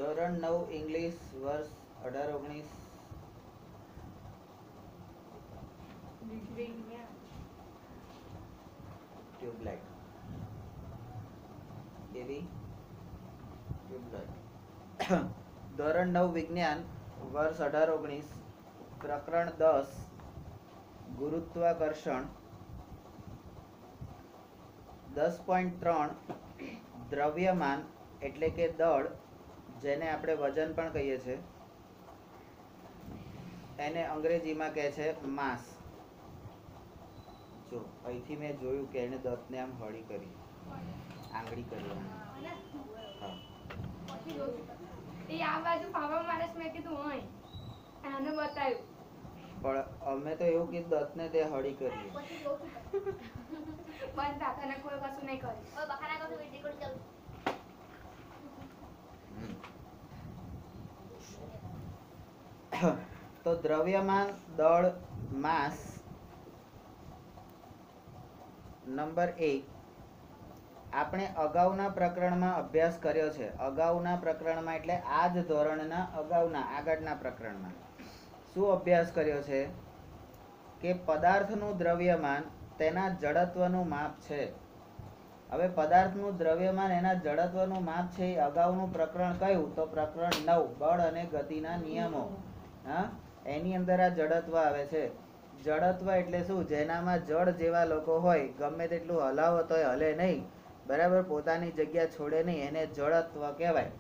ધોરણ 9 ઇંગ્લિશ વર્ષ 18-19 ટ્યુબલાઇટ એવી ટ્યુબલાઇટ ધોરણ 9 વિજ્ઞાન વર્ષ 18-19 પ્રકરણ 10 ગુરુત્વાકર્ષણ 10.3 દ્રવ્યમાન એટલે કે દળ, જેને આપણે વજન પણ કહીએ છીએ, એને અંગ્રેજીમાં કહે છે માસ. જો અહીંથી મેં જોયું કે એને દત્તને આમ હળી કરી, આંગળી કરી. હા, એ આ બાજુ પાવા માણસ મેં કીધું હોય આને બતાવ્યું, પણ અમે તો એવું કીધું દત્તને તે હળી કરી. બંધ દાદાને કોઈ કશું નહીં કર્યું. ઓય બખાના કશું રેકોર્ડ ચાલુ. તો દ્રવ્યમાન, દળ, માસ. નંબર 1 આપણે અગાઉના પ્રકરણમાં અભ્યાસ કર્યો છે. અગાઉના પ્રકરણમાં એટલે આ જ ધોરણના અગાઉના આગળના પ્રકરણમાં શું અભ્યાસ કર્યો છે કે પદાર્થનું દ્રવ્યમાન તેના જડત્વનું માપ છે. હવે પદાર્થનું દ્રવ્યમાન એના જડત્વનું માપ છે. એ અગાઉનું પ્રકરણ કયું? તો પ્રકરણ 9 બળ અને ગતિના નિયમો. હા, એની અંદર આ જડત્વ આવે છે. જડત્વ એટલે શું? જેનામાં જળ જેવા લોકો હોય, ગમે તેટલું હલાવો તોય હલે નહીં, બરાબર, પોતાની જગ્યા છોડે નહીં, એને જડત્વ કહેવાય.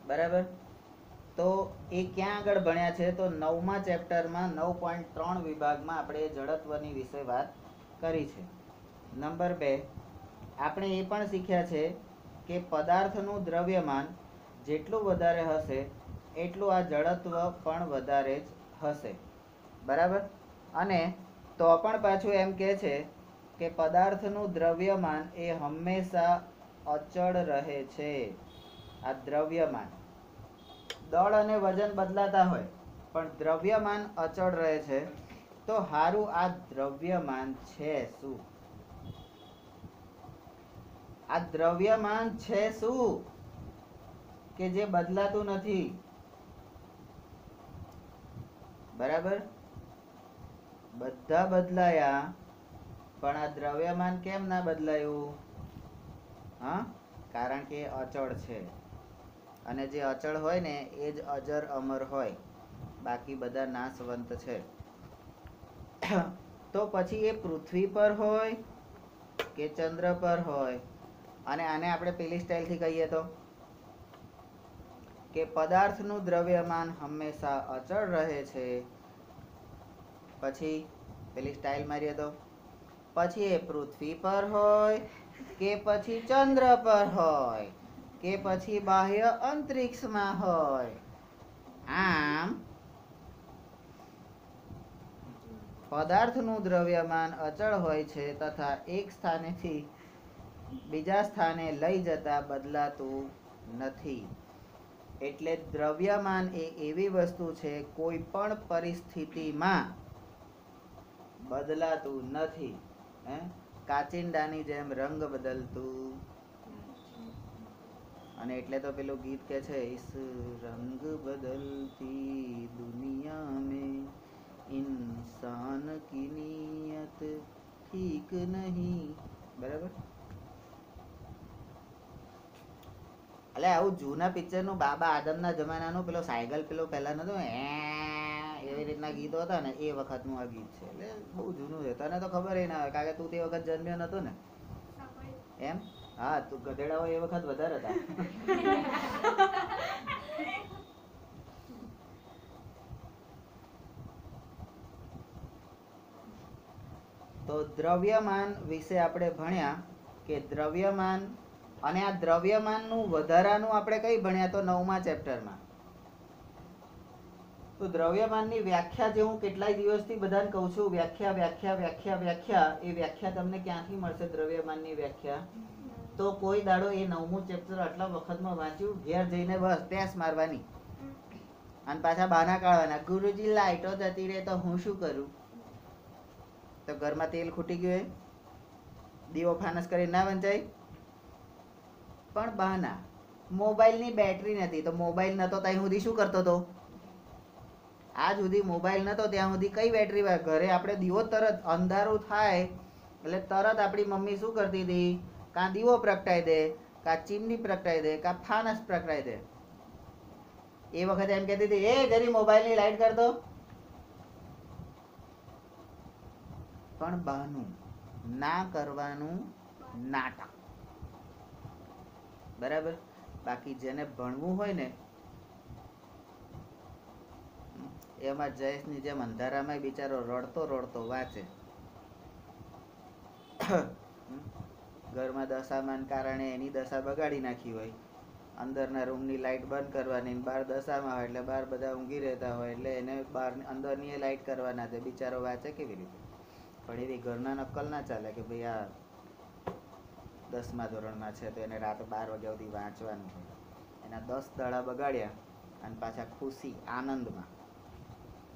બરાબર. તો એ ક્યાં આગળ ભણ્યા છે? તો 9મા ચેપ્ટરમાં 9.3 વિભાગમાં આપણે જડત્વની વિશે વાત કરી છે. નંબર 2 આપણે એ પણ શીખ્યા છે કે પદાર્થનું દ્રવ્યમાન જેટલું વધારે હશે એટલું આ જડત્વ પણ વધારે જ હશે. બરાબર. અને તો પણ પાછું એમ કહે છે કે પદાર્થનું દ્રવ્યમાન એ હંમેશા અચળ રહે છે. આ દ્રવ્યમાન, દળ અને વજન બદલાતા હોય પણ દ્રવ્યમાન અચળ રહે છે. તો હારું, આ દ્રવ્યમાન છે શું? આ દ્રવ્યમાન છે શું કે જે બદલાતું નથી? બરાબર. બધા બદલાયા પણ આ દ્રવ્યમાન કેમ ના બદલાયું? હા, કારણ કે અચળ છે. અને જે અચળ હોય ને એ જ અજર અમર હોય, બાકી બધા નાશવંત છે. તો પછી એ પૃથ્વી પર હોય કે ચંદ્ર પર હોય, અને આને આપણે પેલી સ્ટાઇલથી કહીએ તો કે પદાર્થનું દ્રવ્યમાન હંમેશા અચળ રહે છે. પછી પેલી સ્ટાઇલ મારીએ તો પછી એ પૃથ્વી પર હોય કે પછી ચંદ્ર પર હોય કે પછી બાહ્ય અંતરિક્ષમાં હોય, આમ પદાર્થનું દ્રવ્યમાન અચળ હોય છે તથા એક સ્થાનેથી બીજા સ્થાને લઈ જતા બદલાતું નથી. એટલે દ્રવ્યમાન એ એવી વસ્તુ છે કોઈ પણ પરિસ્થિતિમાં બદલાતું નથી. કાચિંડાની જેમ રંગ બદલતું. અને એટલે તો પેલું ગીત કે છે, ઇસ રંગ બદલતી દુનિયા में इंसान की नियत ठीक नहीं. બરાબર. એટલે આવું જૂના પિક્ચર નું બાબા આદમના જમાનાનું પેલો સાયકલ પેલો પહેલા નતો એવી રીતના ગીતો હતા ને, એ વખતનું આ ગીત છે. એટલે બહુ જૂનું છે. તને તો ખબર ના હોય કારણ કે તું તે વખત જન્મ્યો નતો ને. એમ? હા, તું ગધેડા હોય એ વખત વધારે હતા. તો દ્રવ્યમાન વિશે આપણે ભણ્યા કે દ્રવ્યમાન, અને આ દ્રવ્યમાનનું વધારાનું આપણે કઈ ભણ્યા? તો 9મા ચેપ્ટરમાં. તો દ્રવ્યમાનની વ્યાખ્યા જે હું કેટલાય દિવસથી બધાને કહું છું, વ્યાખ્યા વ્યાખ્યા વ્યાખ્યા વ્યાખ્યા, એ વ્યાખ્યા તમને ક્યાંથી મળશે? દ્રવ્યમાનની વ્યાખ્યા તો કોઈ દાડો એ 9મું ચેપ્ટર આટલા વખતમાં વાંચ્યું, ઘેર જઈને બસ ટેસ મારવાની અને પાછા બહાના કાઢવાના, ગુરુજી લાઈટો જતી રહે તો હું શું કરું? તો ઘરમાં તેલ ખૂટી ગયું, દીવો ફાનસ કરી ના વંચાય? પણ બહાના. મોબાઈલની બેટરી નથી તો મોબાઈલ નતો ત્યાં સુધી શું કરતો હતો? આજ સુધી મોબાઈલ નતો ત્યાં સુધી કઈ બેટરી ઘરે આપણે દીવો તરત અંધારું થાય એટલે તરત આપણી મમ્મી શું કરતી હતી? કાં દીવો પ્રગટાઈ દે, કાં ચીમની પ્રગટાઈ દે, કાં ફાનસ પ્રગટાઈ દે. એ વખતે એમ કહેતી હતી, એ જરી મોબાઈલની લાઈટ કર દો. પણ બહાનું, ના કરવાનું નાટક. બરાબર. બાકી જેને ભણવું હોય ને એમાં જયેશની જેમ અંધારામાં બિચારો રડતો રડતો વાંચે. ઘરમાં દશામાં કારણે એની દશા બગાડી નાખી હોય, અંદરના રૂમની લાઈટ બંધ કરવાની, બહાર દશામાં હોય એટલે બહાર બધા ઊંઘી રહેતા હોય એટલે એને બહાર અંદરની એ લાઈટ કરવાના છે. બિચારો વાંચે કેવી રીતે? પણ એવી ઘરના નકલ ના ચાલે કે ભાઈ આ 10મા ધોરણમાં છે તો એને રાત 12 વાગ્યા સુધી વાંચવાનું હોય. એના 10 દાડા બગાડ્યા અને પાછા ખુશી આનંદમાં.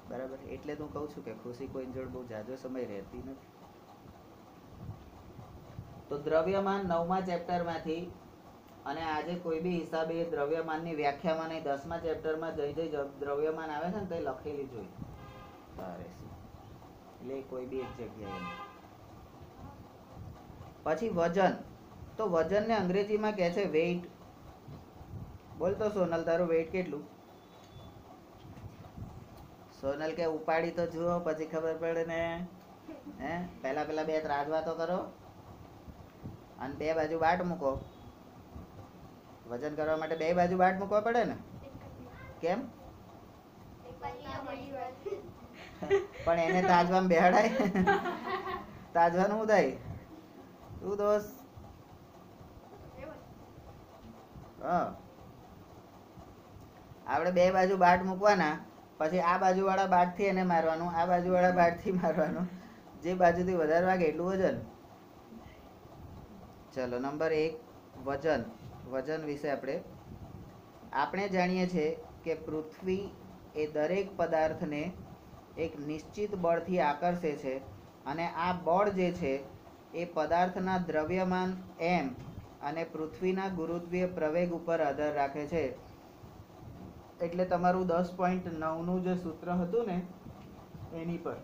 બરાબર. એટલે તો કહું છું કે ખુશી કોઈ જોડે બહુ જાજો સમય રહેતી નથી. તો દ્રવ્યમાન 9મા ચેપ્ટરમાંથી, અને આજે કોઈ બી હિસાબે દ્રવ્યમાનની વ્યાખ્યામાં નહીં 10મા ચેપ્ટરમાં જઈ દ્રવ્યમાન આવે છે ને તો લખેલી જોઈ તારે એટલે કોઈ બી એક જગ્યાએ. પછી વજન. તો વજનને અંગ્રેજીમાં કહે છે વેઇટ. બોલતો સોનલ, તારું વેઇટ કેટલું? સોનલ કે ઉપાડી તો જુઓ પછી ખબર પડે ને. હે પેલા બે ત્રાજવા તો કરો અને 2 બાજુ બાટ મૂકો. વજન કરવા માટે 2 બાજુ બાટ મૂકવા પડે ને. કેમ? પણ એને તાજવામાં બેહાડાય. તાજવાનું શું થાય? શું દોસ્ત? હા, આપણે 2 બાજુ બાટ મૂકવાના, પછી આ બાજુ વાળા બાટ થી એને મારવાનું, આ બાજુ વાળા બાટ થી મારવાનું. જે બાજુથી વધારે વાગે એટલું વજન. ચલો નંબર 1 વજન. વજન વિશે આપણે જાણીએ છીએ કે પૃથ્વી એ દરેક પદાર્થને એક નિશ્ચિત બળથી આકર્ષે છે અને આ બળ જે છે એ પદાર્થના દ્રવ્યમાન m અને પૃથ્વીના ગુરુત્વીય પ્રવેગ ઉપર આધાર રાખે છે. એટલે તમારું 10.9 નું જે સૂત્ર હતું ને એની પર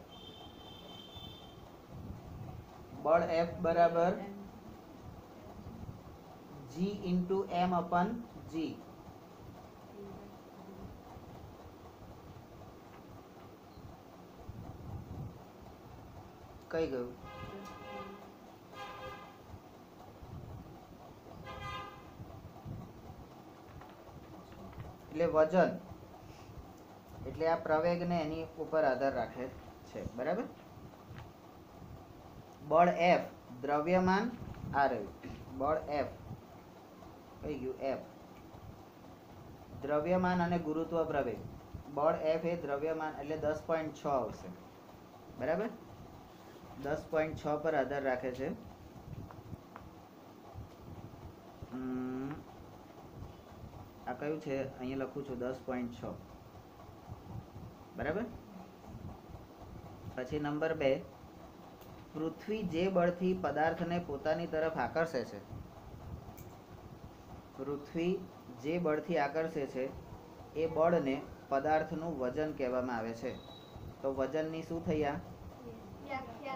બળ F બરાબર G into M upon G. કઈ ગયું? એટલે વજન એટલે આ પ્રવેગને એની ઉપર આધાર રાખે છે. બરાબર. બળ F દ્રવ્યમાન આ રહ્યું. બળ F કઈ ગયું? F દ્રવ્યમાન અને ગુરુત્વ પ્રવેગ. બળ F એ દ્રવ્યમાન એટલે 10.6 આવશે. બરાબર. 10.6 પર આધાર રાખે છે. આ કયું છે? અહીંયા લખું છું 10.6. બરાબર. પછી નંબર 2 પૃથ્વી જે બળથી પદાર્થને પોતાની તરફ આકર્ષે છે, પૃથ્વી જે બળથી આકર્ષે છે એ બળને પદાર્થનું વજન કહેવામાં આવે છે. તો વજનની શું થઈ આ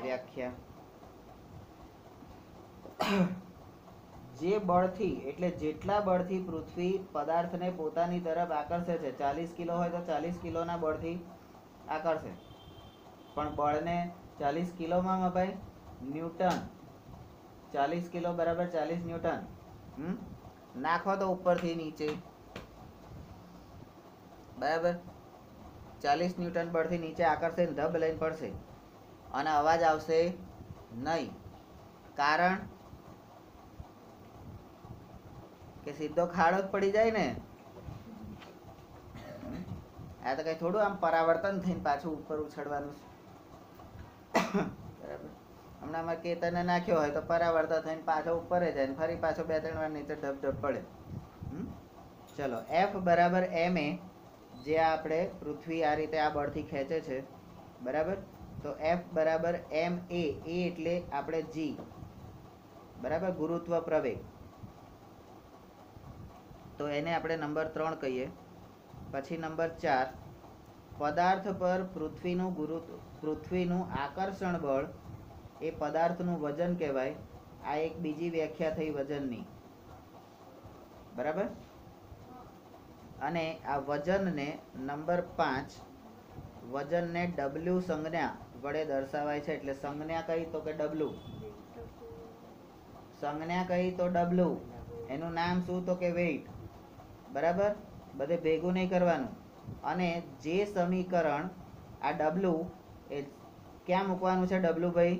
વ્યાખ્યા? જે બળથી એટલે જેટલા બળથી પૃથ્વી પદાર્થને પોતાની તરફ આકર્ષે છે, 40 કિલો હોય તો 40 કિલોના બળથી આકર્ષે. પણ બળને 40 કિલોમાં મપાય. ન્યૂટન. 40 કિલો બરાબર 40 ન્યૂટન. નાખો તો ઉપરથી નીચે. બરાબર. 40 ન્યૂટન બળથી નીચે આકર્ષે ને ધબ લઈને પડશે અને અવાજ આવશે નહીં. કારણ કે સીધો ખાડો જ પડી જાય ને. આ તો કઈ થોડું આમ પરાવર્તન થઈને પાછું ઉપર ઉછળવાનું છે. બરાબર. હમણાં માં કેતને નાખ્યો હોય તો પરાવર્તન થઈને પાછો ઉપર જાય ને ફરી પાછો 2-3 વાર નીચે ઢબ ઢબ પડે. ચલો F બરાબર ma, જે આપણે પૃથ્વી આ રીતે આ બળથી ખેંચે છે. બરાબર. તો F બરાબર ma. એ એટલે આપણે G. બરાબર. ગુરુત્વ પ્રવેગ. તો એને આપણે નંબર 3 કહીએ. પછી નંબર 4, પદાર્થ પર પૃથ્વીનું આકર્ષણ બળ એ પદાર્થનું વજન કહેવાય. આ એક બીજી વ્યાખ્યા થઈ વજનની, બરાબર. અને આ વજનને નંબર 5, વજનને W સંજ્ઞા વડે દર્શાવાય છે. એટલે સંજ્ઞા કઈ તો કે W, સંજ્ઞા કઈ તો W, એનું નામ શું તો કે વેઇટ, બરાબર. બધે ભેગું નહીં કરવાનું. અને જે સમીકરણ આ W એ ક્યાં મૂકવાનું છે? W ભાઈ,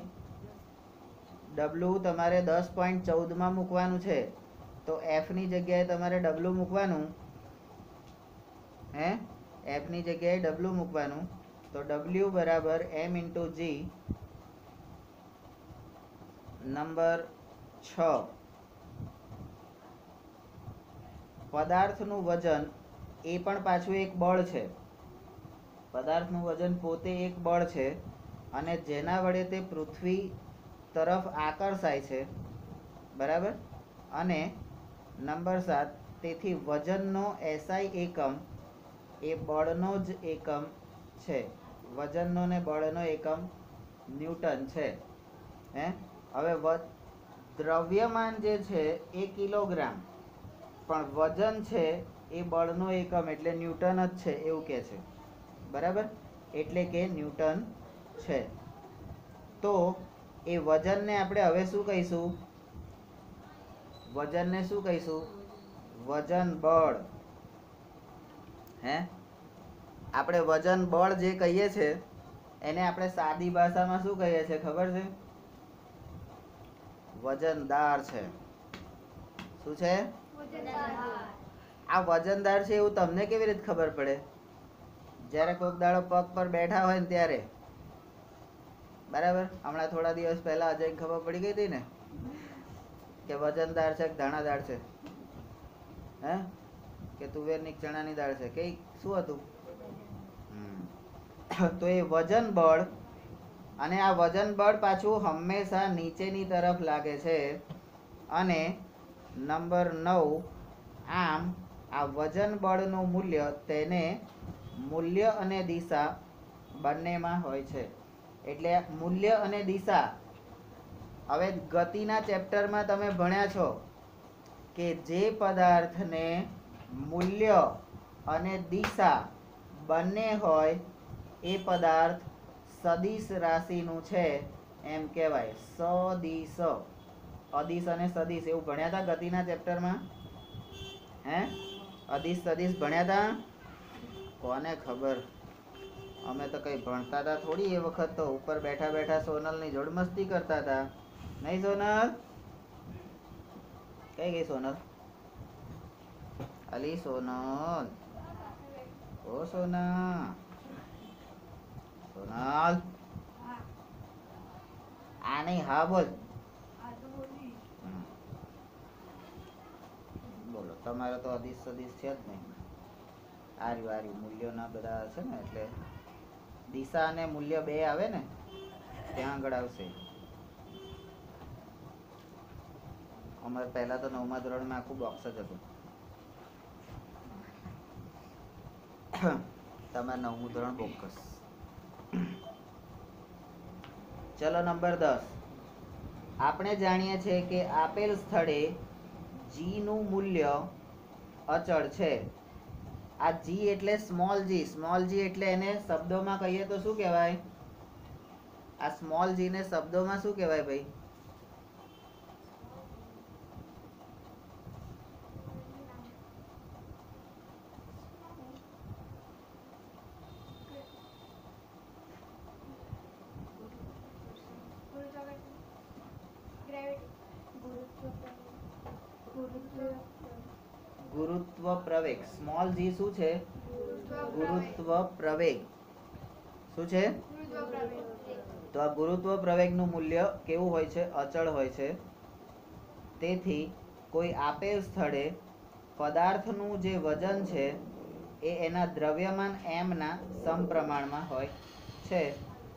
W તમારે 10.14 માં મૂકવાનું છે. તો F ની જગ્યાએ તમારે W મૂકવાનું. હે, F ની જગ્યાએ W મૂકવાનું. તો W બરાબર m × g નંબર 6. પદાર્થનું વજન એ પણ પાછું એક બળ છે. પદાર્થનું વજન પોતે એક બળ છે અને જેના વડે તે પૃથ્વી તરફ આકર્ષાય છે, બરાબર. અને નંબર 7, તેથી વજનનો SI એકમ એ બળનો જ એકમ છે. વજનનો ને બળનો એકમ ન્યૂટન છે. હે, હવે દ્રવ્યમાન જે છે એ કિલોગ્રામ, પણ વજન છે એ બળનો એકમ એટલે ન્યૂટન જ છે એવું કહે છે, બરાબર. એટલે કે ન્યૂટન છે. તો એ વજનને આપણે હવે શું કહીશું? વજનને શું કહીશું? વજન બળ. હે, આપણે વજન બળ જે કહીએ છે એને આપણે સાદી ભાષામાં શું કહીએ છીએ ખબર છે? વજનદાર છે. શું છે? આ વજનદાર છે એવું તમને કેવી રીતે ખબર પડે? જ્યારે કોઈક દાડો પગ પર બેઠા હોય ને ત્યારે, બરાબર. હમણાં થોડા દિવસ પહેલા અજય ખબર પડી ગઈ હતી ને કે વજનદાર છે કે દાણાદાર છે? હે, કે તુવેરની ચણાની દાળ છે? કઈ શું હતું? તો એ વજન બળ, અને આ વજન બળ પાછું હંમેશા નીચેની તરફ લાગે છે. અને નંબર 9, આમ આ વજન બળનું મૂલ્ય તેને મૂલ્ય અને દિશા બંનેમાં હોય છે. એટલે મૂલ્ય અને દિશા, હવે ગતિના ચેપ્ટરમાં તમે ભણ્યા છો કે જે પદાર્થને મૂલ્ય અને દિશા બંને હોય એ પદાર્થ સદિશ રાશિનું છે એમ કહેવાય. સદિશ, અદિશ અને સદિશ એવું ભણ્યા હતા ગતિના ચેપ્ટરમાં? હે, અદિશ સદિશ ભણ્યા હતા? કોને ખબર? અમે તો કઈ ભણતા હતા થોડી. એ વખત તો ઉપર બેઠા બેઠા સોનલની જોડ મસ્તી કરતા હતા. નહીં સોનલ? કઈ ગઈ સોનલ? અલી સોનલ, ઓ સોના, સોનલ, આ નહીં, હા બોલ. બોલો, તમારે તો અદિશ સદિશ છે જ નહીં. આર્યું મૂલ્યોના બધા છે ને, એટલે દિશા અને મૂલ્ય બે આવે ને ત્યાં આગળ આવશે. અમારે પહેલા તો 9મા ધોરણમાં આખું બોક્સ જ હતું. તમારે 9મું ધોરણ બોક્સ. ચલો નંબર 10. આપણે જાણીએ છીએ કે આપેલ સ્થળે G નું મૂલ્ય અચળ છે. આ G એટલે સ્મોલ g. સ્મોલ g એટલે એને શબ્દોમાં કહીએ તો શું કહેવાય? આ સ્મોલ g ને શબ્દોમાં શું કહેવાય ભાઈ? ગુરુત્વ પ્રવેગ. સ્મોલ g શું છે? ગુરુત્વ પ્રવેગ. શું છે? તો આ ગુરુત્વ પ્રવેગનું મૂલ્ય કેવું હોય છે? અચળ હોય છે. તેથી કોઈ આપેલ સ્થળે પદાર્થનું જે વજન છે એ એના દ્રવ્યમાન m ના સમપ્રમાણમાં હોય છે.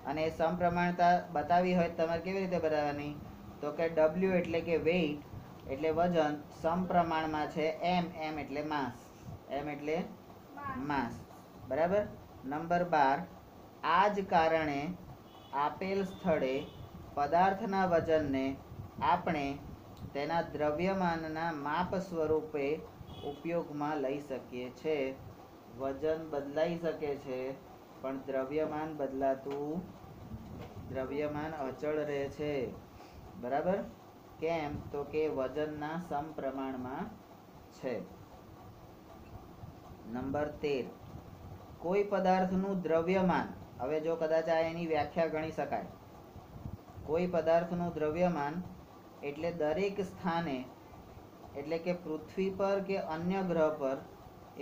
અને એ સમપ્રમાણતા બતાવી હોય તમારે કેવી રીતે બતાવવાની? તો કે W એટલે કે વેઇટ એટલે વજન સમપ્રમાણમાં છે એમ. એમ એટલે માસ. એમ એટલે માસ. બરાબર. નંબર 12, આ જ કારણે આપેલ સ્થળે પદાર્થના વજનને આપણે તેના દ્રવ્યમાનના માપ સ્વરૂપે ઉપયોગમાં લઈ શકીએ છીએ. વજન બદલાઈ શકે છે પણ દ્રવ્યમાન બદલાતું, દ્રવ્યમાન અચળ રહે છે. બરાબર. કેમ? તો કે વજનના સમપ્રમાણમાં છે. નંબર 13, કોઈ પદાર્થનું દ્રવ્યમાન, હવે જો કદાચ આ એની વ્યાખ્યા ગણી શકાય. કોઈ પદાર્થનું દ્રવ્યમાન એટલે દરેક સ્થાને, એટલે કે પૃથ્વી પર કે અન્ય ગ્રહ પર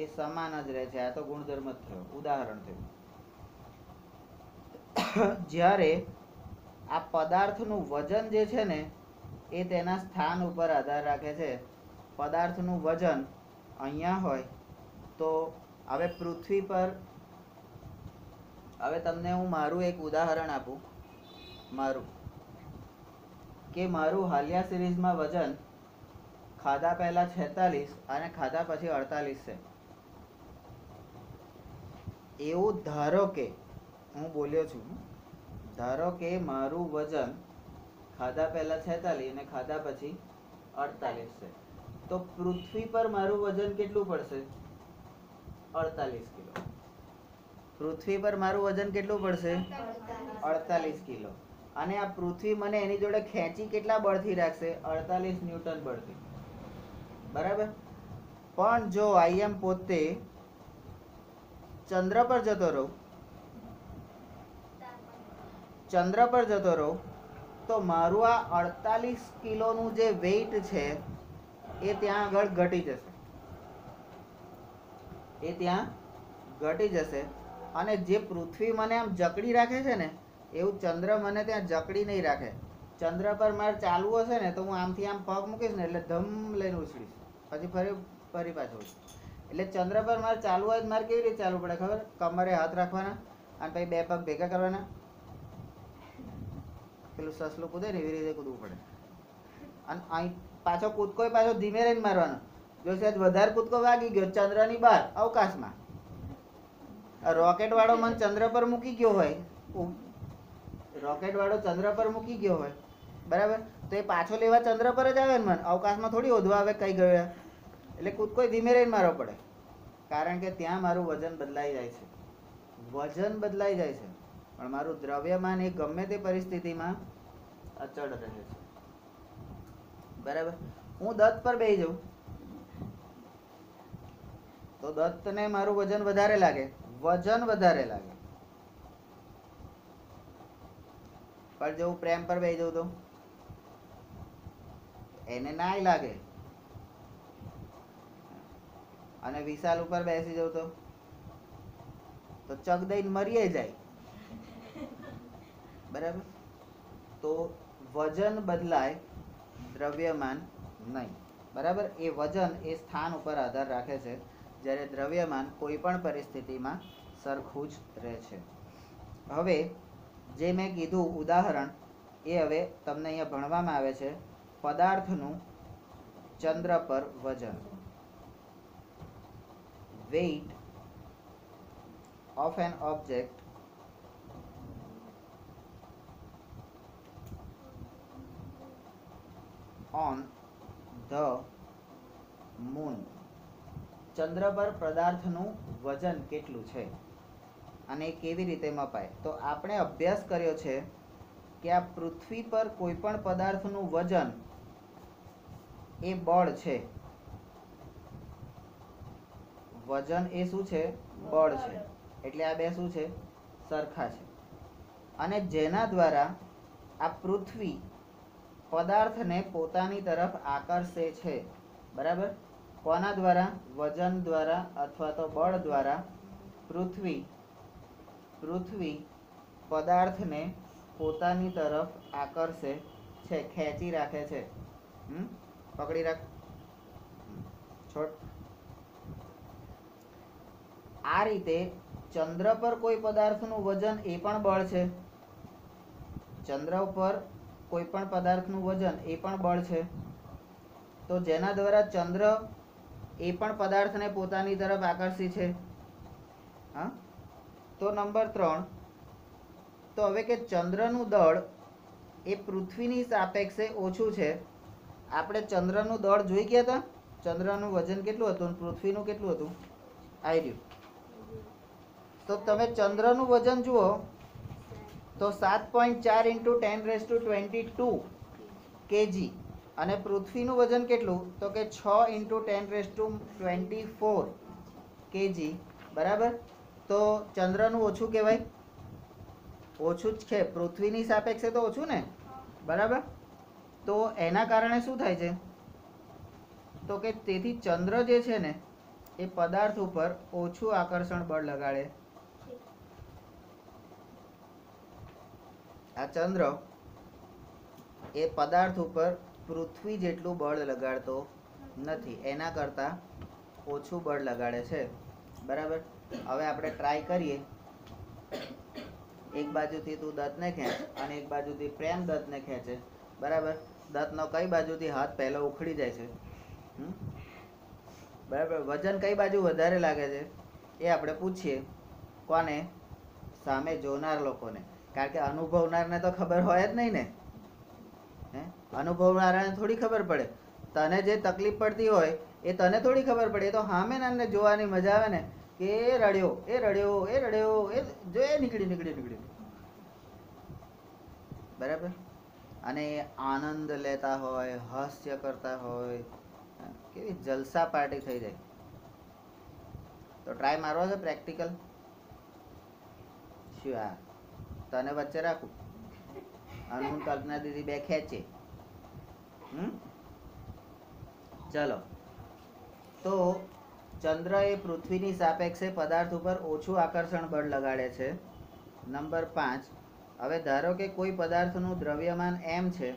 એ સમાન જ રહે છે. આ તો ગુણધર્મ જ થયો, ઉદાહરણ થયું. જ્યારે આ પદાર્થનું વજન જે છે ને એ તેના સ્થાન ઉપર આધાર રાખે છે. પદાર્થનું વજન અહીંયા હોય તો હવે પૃથ્વી પર, હવે તમને હું મારું એક ઉદાહરણ આપું. મારું કે મારું હાલિયા સિરીઝમાં વજન ખાધા પહેલા 46 અને ખાધા પછી 48 છે. એવું ધારો કે, હું બોલ્યો છું, ધારો કે મારું વજન ખાધા પહેલા 46 અને ખાધા પછી 48 છે. તો પૃથ્વી પર મારું વજન કેટલું પડશે? 48 કિલો. પૃથ્વી પર મારું વજન કેટલું પડશે? 48 કિલો. અને આ પૃથ્વી મને એની જોડે ખેંચી કેટલા બળથી રાખશે? 48 ન્યૂટન બળથી. બરાબર. પણ જો આઈ એમ પોતે ચંદ્ર પર જતો રહું, ચંદ્ર પર જતો રહું તો મારું આ 48 કિલોનું જે વેઇટ છે એ ત્યાં આગળ ઘટી જશે. એ ત્યાં ઘટી જશે. અને જે પૃથ્વી મને આમ જકડી રાખે છે ને એવું ચંદ્ર મને ત્યાં જકડી નહીં રાખે. ચંદ્ર પર મારે ચાલવું હશે ને તો હું આમથી આમ પગ મૂકીશ ને એટલે ધમ લઈને ઉછળીશ, પછી ફરી પાછું. એટલે ચંદ્ર પર મારે ચાલવું હોય મારે કેવી રીતે ચાલવું પડે ખબર? કમરે હાથ રાખવાના અને પછી બે પગ ભેગા કરવાના. પેલું સસલું કૂદે ને એવી રીતે કૂદવું પડે. અને અહીં પાછો કૂદકો પાછો ધીમે રહીને મારવાનો. જો સહેજ વધારે કૂદકો વાગી ગયો ચંદ્રની બહાર અવકાશમાં, રોકેટ વાળો મને ચંદ્ર પર મૂકી ગયો હોય, રોકેટ વાળો ચંદ્ર પર મૂકી ગયો હોય, બરાબર, તો એ પાછો લેવા ચંદ્ર પર જ આવે ને મને, અવકાશમાં થોડી ઓધવા આવે કઈ ગયો. એટલે કૂદકો ધીમે રહીને મારવો પડે, કારણ કે ત્યાં મારું વજન બદલાઈ જાય છે. વજન બદલાઈ જાય છે પણ મારું દ્રવ્યમાન એ ગમે તે પરિસ્થિતિમાં અચળ રહે છે. બરાબર. હું દત્ત પર બેસી જાઉં તો દત્તને મારું વજન વધારે લાગે, વજન વધારે લાગે. પણ જો હું પ્રેમ પર બેસી જાઉં તો એને ના લાગે. અને વિશાલ ઉપર બેસી જાઉં તો ચક દઈને મરીએ જાય. બરાબર. તો વજન બદલાય, દ્રવ્યમાન નહીં. બરાબર. એ વજન એ સ્થાન ઉપર આધાર રાખે છે, જ્યારે દ્રવ્યમાન કોઈ પણ પરિસ્થિતિમાં સરખું જ રહે છે. હવે જે મેં કીધું ઉદાહરણ એ હવે તમને અહીંયા ભણવામાં આવે છે. પદાર્થનું ચંદ્ર પર વજન. weight of an object on the moon. ચંદ્ર પર પદાર્થનું વજન કેટલું છે અને કેવી રીતે મપાય? તો આપણે અભ્યાસ કર્યો છે કે આ પૃથ્વી પર કોઈ પણ પદાર્થનું વજન એ બળ છે. વજન એ શું છે? બળ છે. એટલે આ બે શું છે? સરખા છે. અને જેના દ્વારા આ પૃથ્વી પદાર્થને પોતાની તરફ આકર્ષે છે. બરાબર. કોના દ્વારા? વજન દ્વારા અથવા તો બળ દ્વારા પૃથ્વી પદાર્થને પોતાની તરફ આકર્ષે છે, ખેંચી રાખે છે. પકડી રાખ, છોડ. આ રીતે ચંદ્ર પર કોઈ પદાર્થનું વજન એ પણ બળ છે. ચંદ્ર પર કોઈ પણ પદાર્થનું વજન એ પણ બળ છે. તો જેના દ્વારા ચંદ્ર એ પણ પદાર્થને પોતાની તરફ આકર્ષી છે. હા, તો નંબર 3, તો હવે કે ચંદ્રનું દળ એ પૃથ્વીની સાપેક્ષે ઓછું છે. આપણે ચંદ્રનું દળ જોઈ ગયા હતા. ચંદ્રનું વજન કેટલું હતું અને પૃથ્વીનું કેટલું હતું? આવી રહ્યું. તો તમે ચંદ્રનું વજન જુઓ તો 7.4 × 10⁻22 kg અને પૃથ્વીનું વજન કેટલું? તો કે 6 × 10⁻24 kg. બરાબર. તો ચંદ્રનું ઓછું કહેવાય? ઓછું જ છે. પૃથ્વીની સાપેક્ષે તો ઓછું ને. બરાબર. તો એના કારણે શું થાય છે? તો કે તેથી ચંદ્ર જે છે ને એ પદાર્થ ઉપર ઓછું આકર્ષણ બળ લગાડે. આ ચંદ્ર એ પદાર્થ ઉપર પૃથ્વી જેટલું બળ લગાડતો નથી, એના કરતા ઓછું બળ લગાડે છે. બરાબર. હવે આપણે ટ્રાય કરીએ. એક બાજુથી તું દત્તને ખેંચ અને એક બાજુથી પ્રેમ દત્તને ખેંચે. બરાબર. દત્તનો કઈ બાજુથી હાથ પહેલો ઉખડી જાય છે? બરાબર. વજન કઈ બાજુ વધારે લાગે છે એ આપણે પૂછીએ. કોને? સામે જોનાર લોકોને. કારણ કે અનુભવનારને તો ખબર હોય જ નહીં ને. અનુભવનારાને થોડી ખબર પડે. તને જે તકલીફ પડતી હોય એ તને થોડી ખબર પડે. એ તો સામે નાને જોવાની મજા આવે ને કે એ રડ્યો, એ રડ્યો, એ રડ્યો, એ જો એ નીકળી. બરાબર. અને આનંદ લેતા હોય, હાસ્ય કરતા હોય, કેવી જલસા પાર્ટી થઈ જાય. તો ટ્રાય મારવો છે પ્રેક્ટિકલ. શું આ તને વચ્ચે રાખું અને હું કલ્પના દીદી બે ખેંચે. ચલો. તો ચંદ્ર એ પૃથ્વીની સાપેક્ષે પદાર્થ ઉપર ઓછું આકર્ષણ બળ લગાડે છે. નંબર 5, હવે ધારો કે કોઈ પદાર્થનું દ્રવ્યમાન m છે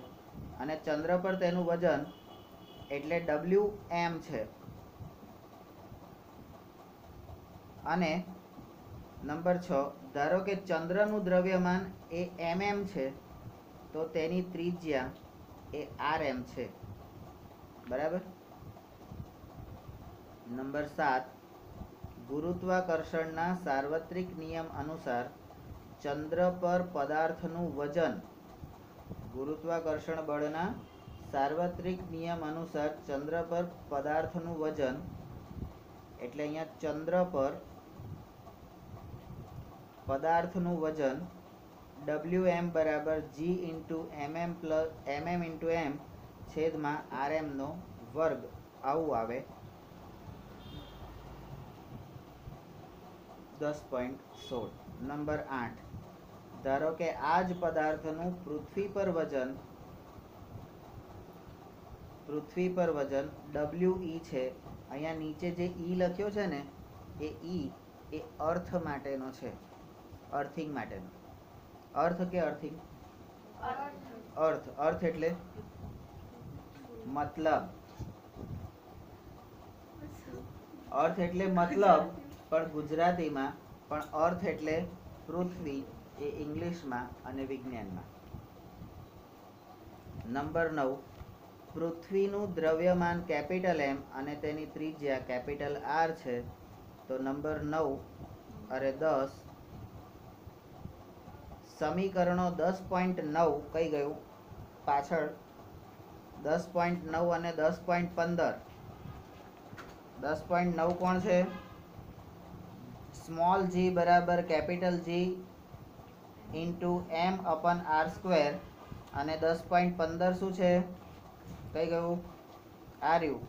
અને ચંદ્ર પર તેનું વજન એટલે Wm છે. અને નંબર 6, ધારો કે ચંદ્રનું દ્રવ્યમાન એ mm છે તો તેની ત્રિજ્યા એ rm છે. બરાબર. નંબર 7, ગુરુત્વાકર્ષણના સાર્વત્રિક નિયમ અનુસાર ચંદ્ર પર પદાર્થનું વજન, ગુરુત્વાકર્ષણ બળના સાર્વત્રિક નિયમ અનુસાર ચંદ્ર પર પદાર્થનું વજન એટલે અહીંયા ચંદ્ર પર પદાર્થનું વજન Wm બરાબર g × mm છેદમાં rm નો વર્ગ આવું આવે. 10.16. નંબર 8, ધારો કે આ જ પદાર્થનું પૃથ્વી પર વજન We છે. અહીંયા નીચે જે E લખ્યો છે ને એ E એ અર્થ માટેનો છે, અર્થિંગ માટેનો. અર્થ કે અર્થિંગ? અર્થ. અર્થ એટલે મતલબ. અર્થ એટલે મતલબ પણ ગુજરાતીમાં, પણ અર્થ એટલે પૃથ્વી એ ઇંગ્લિશમાં અને વિજ્ઞાનમાં. નંબર 9, પૃથ્વીનું દ્રવ્યમાન M અને તેની ત્રિજ્યા R છે. તો નંબર 9 અરે 10 સમીકરણો 10.9 કઈ ગયું પાછળ? 10.9 અને 10.15. 10.9 કોણ છે? સ્મોલ g બરાબર કેપિટલ G × m/r². અને 10.15 શું છે? કઈ ગયું? આર્યું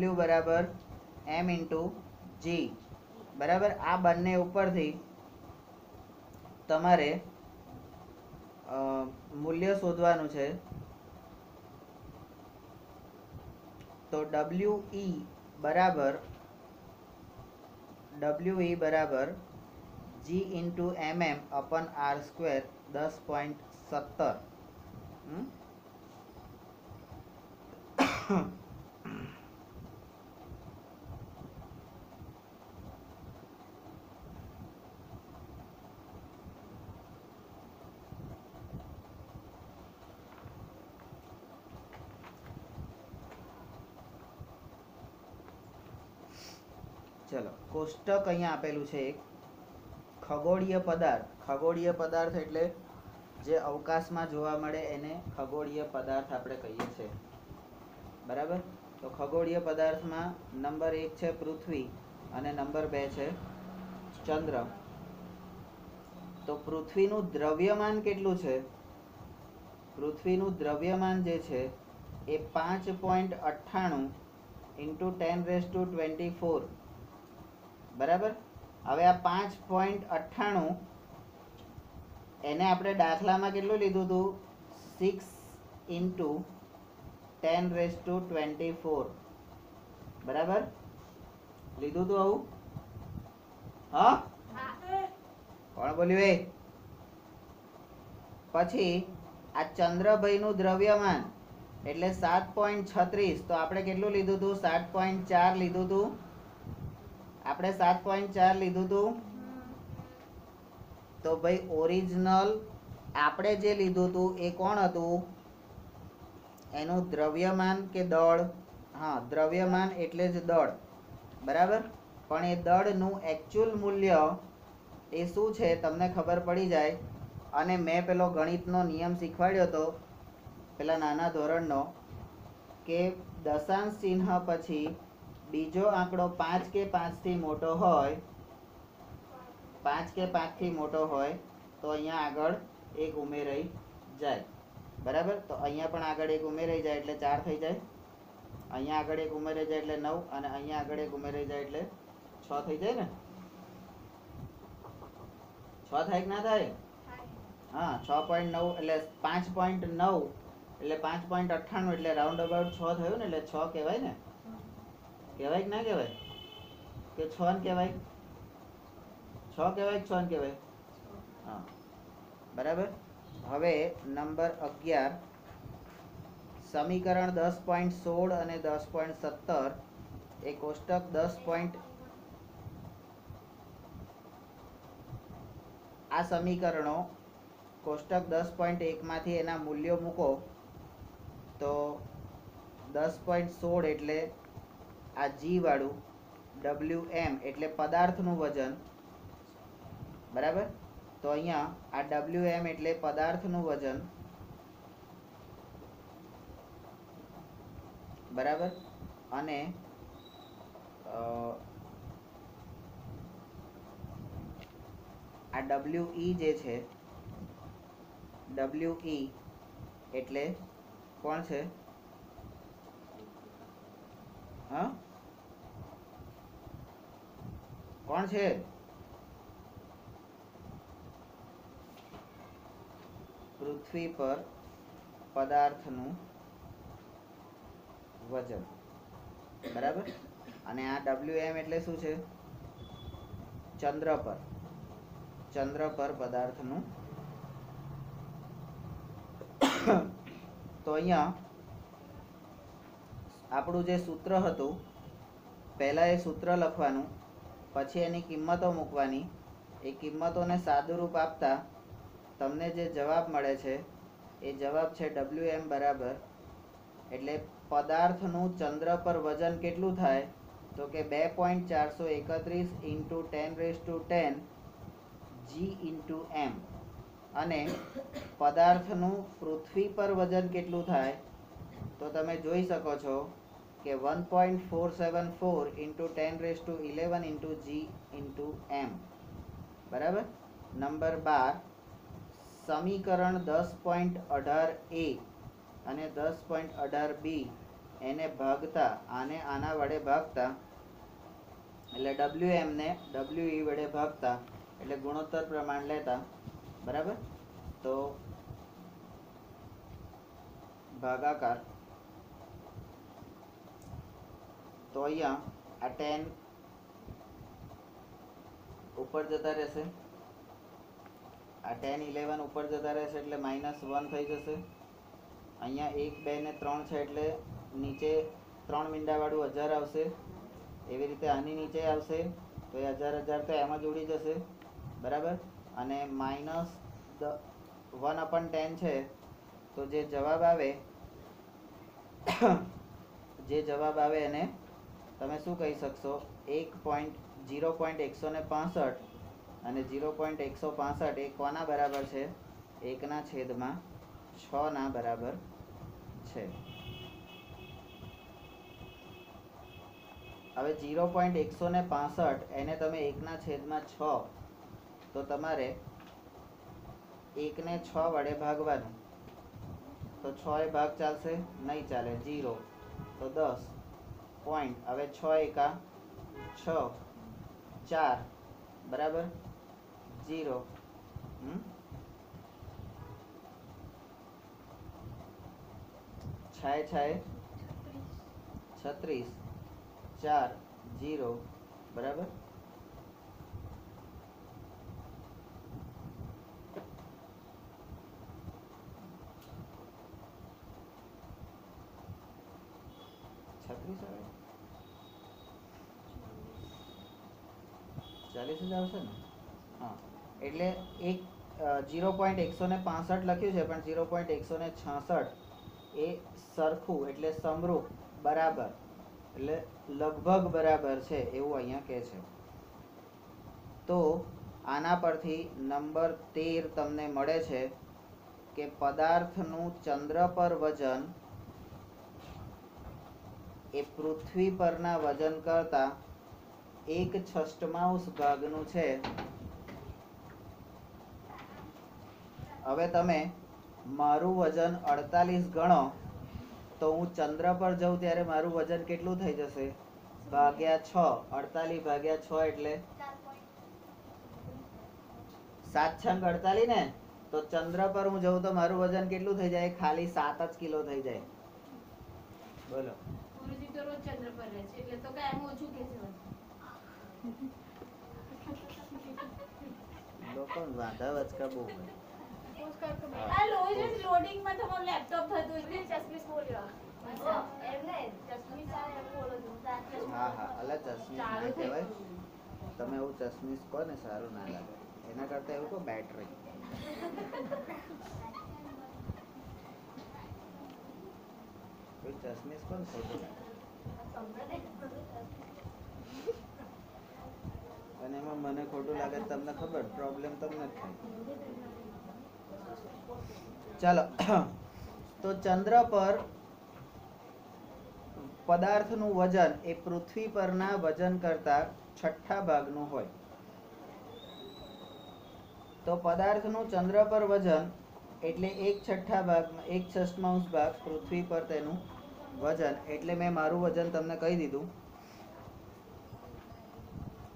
W બરાબર m × g. બરાબર. આ બંને ઉપરથી તમારે મૂલ્ય શોધવાનું છે. તો We બરાબર g × mm/r². 10.17. ચલો કોષ્ટક અહીંયા આપેલું છે એક ખગોળીય પદાર્થ એટલે જે અવકાશમાં જોવા મળે એને ખગોળીય પદાર્થ આપણે કહીએ છીએ, બરાબર. તો ખગોળીય પદાર્થમાં નંબર 1 છે પૃથ્વી અને નંબર 2 છે ચંદ્ર. તો પૃથ્વીનું દ્રવ્યમાન કેટલું છે? પૃથ્વીનું દ્રવ્યમાન જે છે એ 5.98 × 10⁻²4, બરાબર. હવે આ 5.98 એને આપણે દાખલામાં કેટલું લીધું હતું? 6 × 10⁻²4, બરાબર. લીધું હતું આવું? હા, કોણ બોલ્યું એ? પછી આ ચંદ્રભાઈનું દ્રવ્યમાન એટલે 7.36, તો આપણે કેટલું લીધું હતું? 7.4 લીધું હતું. આપણે 7.4 લીધું હતું. તો ભાઈ ઓરિજિનલ આપણે જે લીધું હતું એ કોણ હતું? એનું દ્રવ્યમાન કે દળ? હા, દ્રવ્યમાન એટલે જ દળ, બરાબર. પણ એ દળનું એકચ્યુઅલ મૂલ્ય એ શું છે તમને ખબર પડી જાય. અને મેં પેલો ગણિતનો નિયમ શીખવાડ્યો હતો પેલા નાના ધોરણનો, કે દશાંશ ચિહ્ન પછી બીજો આંકડો 5 કે 5 થી મોટો હોય, 5 કે 5 થી મોટો હોય તો અહીંયા આગળ એક ઉમેરાઈ જાય, બરાબર. તો અહીંયા પણ આગળ એક ઉમેરાઈ જાય એટલે 4 થઈ જાય, અહીંયા આગળ એક ઉમેરાઈ જાય એટલે 9, અને અહીંયા આગળ એક ઉમેરાઈ જાય એટલે 6 થઈ જાય ને? 6 થાય કે ના થાય? હા, 6.9 એટલે 5.9 એટલે 5.98 એટલે રાઉન્ડ અબાઉટ 6 થયું ને, એટલે 6 કહેવાય ને? કહેવાય કે ના કહેવાય? કે 6 ને કહેવાય? 6 કહેવાય કે 6 ને કહેવાય? હા, બરાબર. હવે નંબર 11 સમીકરણ 10.16 અને 10.17 એ કોષ્ટક 10. આ સમીકરણો કોષ્ટક 10.1 માંથી એના મૂલ્યો મૂકો તો 10.16 એટલે આ જી વાળું, WM એટલે પદાર્થનું વજન, બરાબર. તો અહીંયા આ WM એટલે પદાર્થનું વજન, બરાબર. અને આ WE જે છે, WE એટલે કોણ છે? હા, કોણ છે? પૃથ્વી પર પદાર્થનું વજન, બરાબર. અને આ WM એટલે શું છે? ચંદ્ર પર પદાર્થનું. તો અહીંયા આપણું જે સૂત્ર હતું, પહેલા એ સૂત્ર લખવાનું, પછી એની કિંમતો મૂકવાની. એ કિંમતોને સાદુરૂપ આપતા તમને જે જવાબ મળે છે એ જવાબ છે WM બરાબર, એટલે પદાર્થનું ચંદ્ર પર વજન કેટલું થાય? તો કે 2.431 × 10⁻10 G × M. અને પદાર્થનું પૃથ્વી પર વજન કેટલું થાય? તો તમે જોઈ શકો છો કે 1.474 × 10⁻11 G × M, બરાબર. નંબર 12 સમીકરણ 10.18A અને 10.18B એને ભાગતા, આના વડે ભાગતા, એટલે WM ને WE વડે ભાગતા, એટલે ગુણોત્તર પ્રમાણ લેતા, બરાબર. તો ભાગાકાર, તો અહીંયા આ 10 ઉપર જતા રહેશે, આ 10 11 ઉપર જતા રહેશે એટલે -1 થઈ જશે. અહીંયા 1 2 ને 3 છે એટલે નીચે 3 મીંડાવાળું 1000 આવશે. એવી રીતે આની નીચે આવશે તો એ 1000 તો એમાં જ ઉડી જશે, બરાબર. અને -1/10 છે તો જે જવાબ આવે એને તમે શું કહી શકશો? 0.165 અને 0.165 એ કોના બરાબર છે? 1/6 ના બરાબર છે. હવે 0.165 એને તમે 1/6 તો તમારે 1 ને 6 વડે ભાગવાનું. તો 6 એ ભાગ ચાલશે? નહીં ચાલે. 0 તો 10 પોઈન્ટ. હવે 6 એકા 6 4 બરાબર 0. છાય છાય 36 4 0 બરાબર. છત્રીસ આવે 40 જ આવશે ને? હા, એટલે એક 0.165 લખ્યું છે પણ 0.166 એ સરખું એટલે સમરૂપ બરાબર એટલે લગભગ બરાબર છે એવું અહીંયા કહે છે. તો આના પરથી નંબર 13 તમને મળે છે કે પદાર્થનું ચંદ્ર પર વજન એ પૃથ્વી પરના વજન કરતા 1/6 ભાગનું છે. હવે તમે મારું વજન 48 ગણો તો હું ચંદ્ર પર જઉં ત્યારે મારું વજન કેટલું થઈ જશે? ભાગ્યા 6. 48 ભાગ્યા 6 એટલે 7 છંગ 48 ને. તો ચંદ્ર પર હું જઉં તો મારું વજન કેટલું થઈ જાય? ખાલી 7 જ કિલો થઈ જાય. બોલો. ગુરુજી તો રોજ ચંદ્ર પર રહે છે એટલે તો કાંઈ ઓછું કે છે. લોકો વાંધા વચકા બહુ હોય. આ રોજ જ લોડિંગ માં તમારું લેપટોપ થતું એટલે ચશ્મીશ બોલ્યો. એમને ચશ્મીશ આવે એમ બોલો છો. હા હા, અલા ચશ્મીશ ના કહેવાય. તમે એવું ચશ્મીશ કહો ને સારું ના લાગે. એના કરતા એવું કહો બેટરી. ચશ્મીશ કોણ ખોટું લાગે? અને એમાં મને ખોટું લાગે તમને ખબર, પ્રોબ્લેમ તમને જ થાય. ચાલો, તો ચંદ્ર પર પદાર્થનું વજન એ પૃથ્વી પરના વજન કરતા 6 ભાગનું હોય. તો પદાર્થનું ચંદ્ર પર વજન એટલે 1/6 ભાગમાં 1/6 ભાગ પૃથ્વી પર તેનું વજન. એટલે મેં મારું વજન તમને કહી દીધું.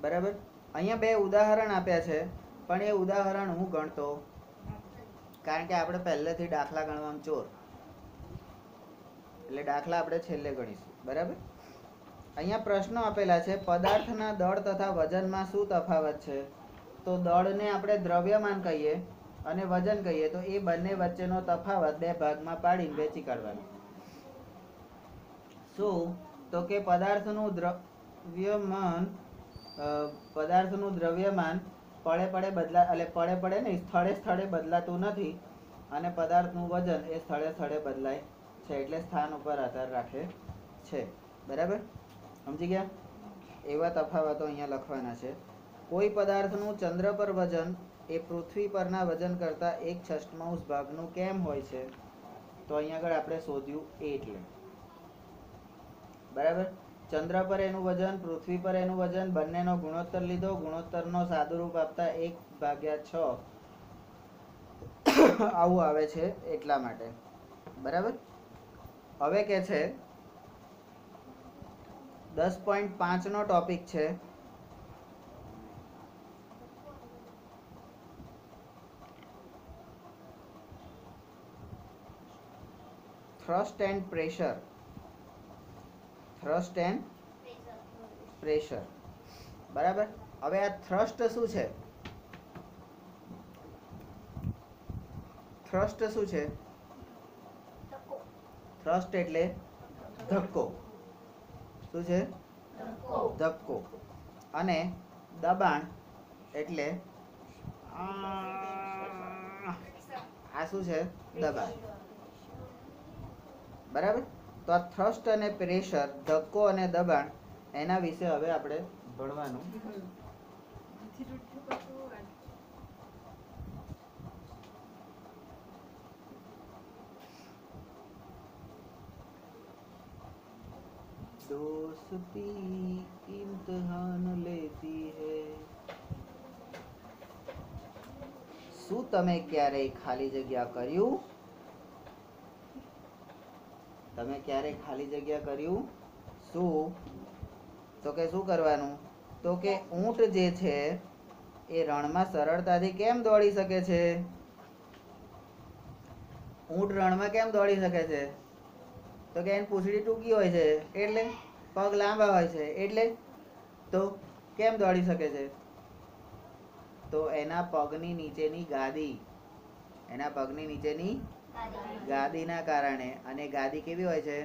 બરાબર. અહીંયા 2 ઉદાહરણ આપ્યા છે પણ એ ઉદાહરણ હું ગણતો કારણ કે આપણે પહેલેથી દાખલા ગણવામાં ચોર એટલે દાખલા આપણે છેલ્લે ગણીશું. બરાબર. અહીંયા પ્રશ્નો આપેલા છે. પદાર્થના દળ તથા વજનમાં શું તફાવત છે? તો દળને આપણે દ્રવ્યમાન કહીએ અને વજન કહીએ તો એ બંને વચ્ચેનો તફાવત 2 ભાગમાં પાડીને વેચી કાઢવાનો. શું? તો કે પદાર્થનું દ્રવ્યમાન પડે ને સ્થળે સ્થળે બદલાતું નથી અને પદાર્થનું વજન એ સ્થળે સ્થળે બદલાય છે એટલે સ્થાન ઉપર આધાર રાખે છે. બરાબર. સમજી ગયા? એવા તફાવતો અહીંયા લખવાના છે. કોઈ પદાર્થનું ચંદ્ર પર વજન એ પૃથ્વી પરના વજન કરતા 1/6 ભાગનું કેમ હોય છે? તો અહીંયા આગળ આપણે શોધ્યું એટલે. બરાબર. ચંદ્ર પર એનું વજન, પૃથ્વી પર એનું વજન, બંનેનો ગુણોત્તર લીધો. ગુણોત્તરનો સાદુરૂપ આપતા 1/6 આવું આવે છે એટલા માટે. બરાબર. હવે કે છે 10.5 નો ટોપિક છે thrust and pressure. Thrust and pressure. બરાબર. હવે આ થ્રસ્ટ શું છે? થ્રસ્ટ શું છે? થ્રસ્ટ એટલે ધક્કો. શું છે? ધક્કો. અને દબાણ એટલે આ શું છે? દબાણ. બરાબર. તો આ થ્રસ્ટ અને પ્રેશર, ધક્કો અને દબાણ એના વિશે હવે આપણે ભણવાનું. दोस्ती इम्तिहान लेती है. શું તમે ક્યારેય ખાલી જગ્યા કર્યું? તમે ક્યારેય ખાલી જગ્યા કર્યું? શું? તો કે શું કરવાનું? તો કે ઊંટ જે છે એ રણમાં સરળતાથી કેમ દોડી શકે છે? ઊંટ રણમાં કેમ દોડી શકે છે? તો કે એની પૂંછડી ટૂંકી હોય છે એટલે, પગ લાંબા હોય છે એટલે, તો કેમ દોડી શકે છે? તો એના પગની નીચેની ગાદી, એના પગની નીચેની ગાદીના કારણે. અને ગાદી કેવી હોય છે?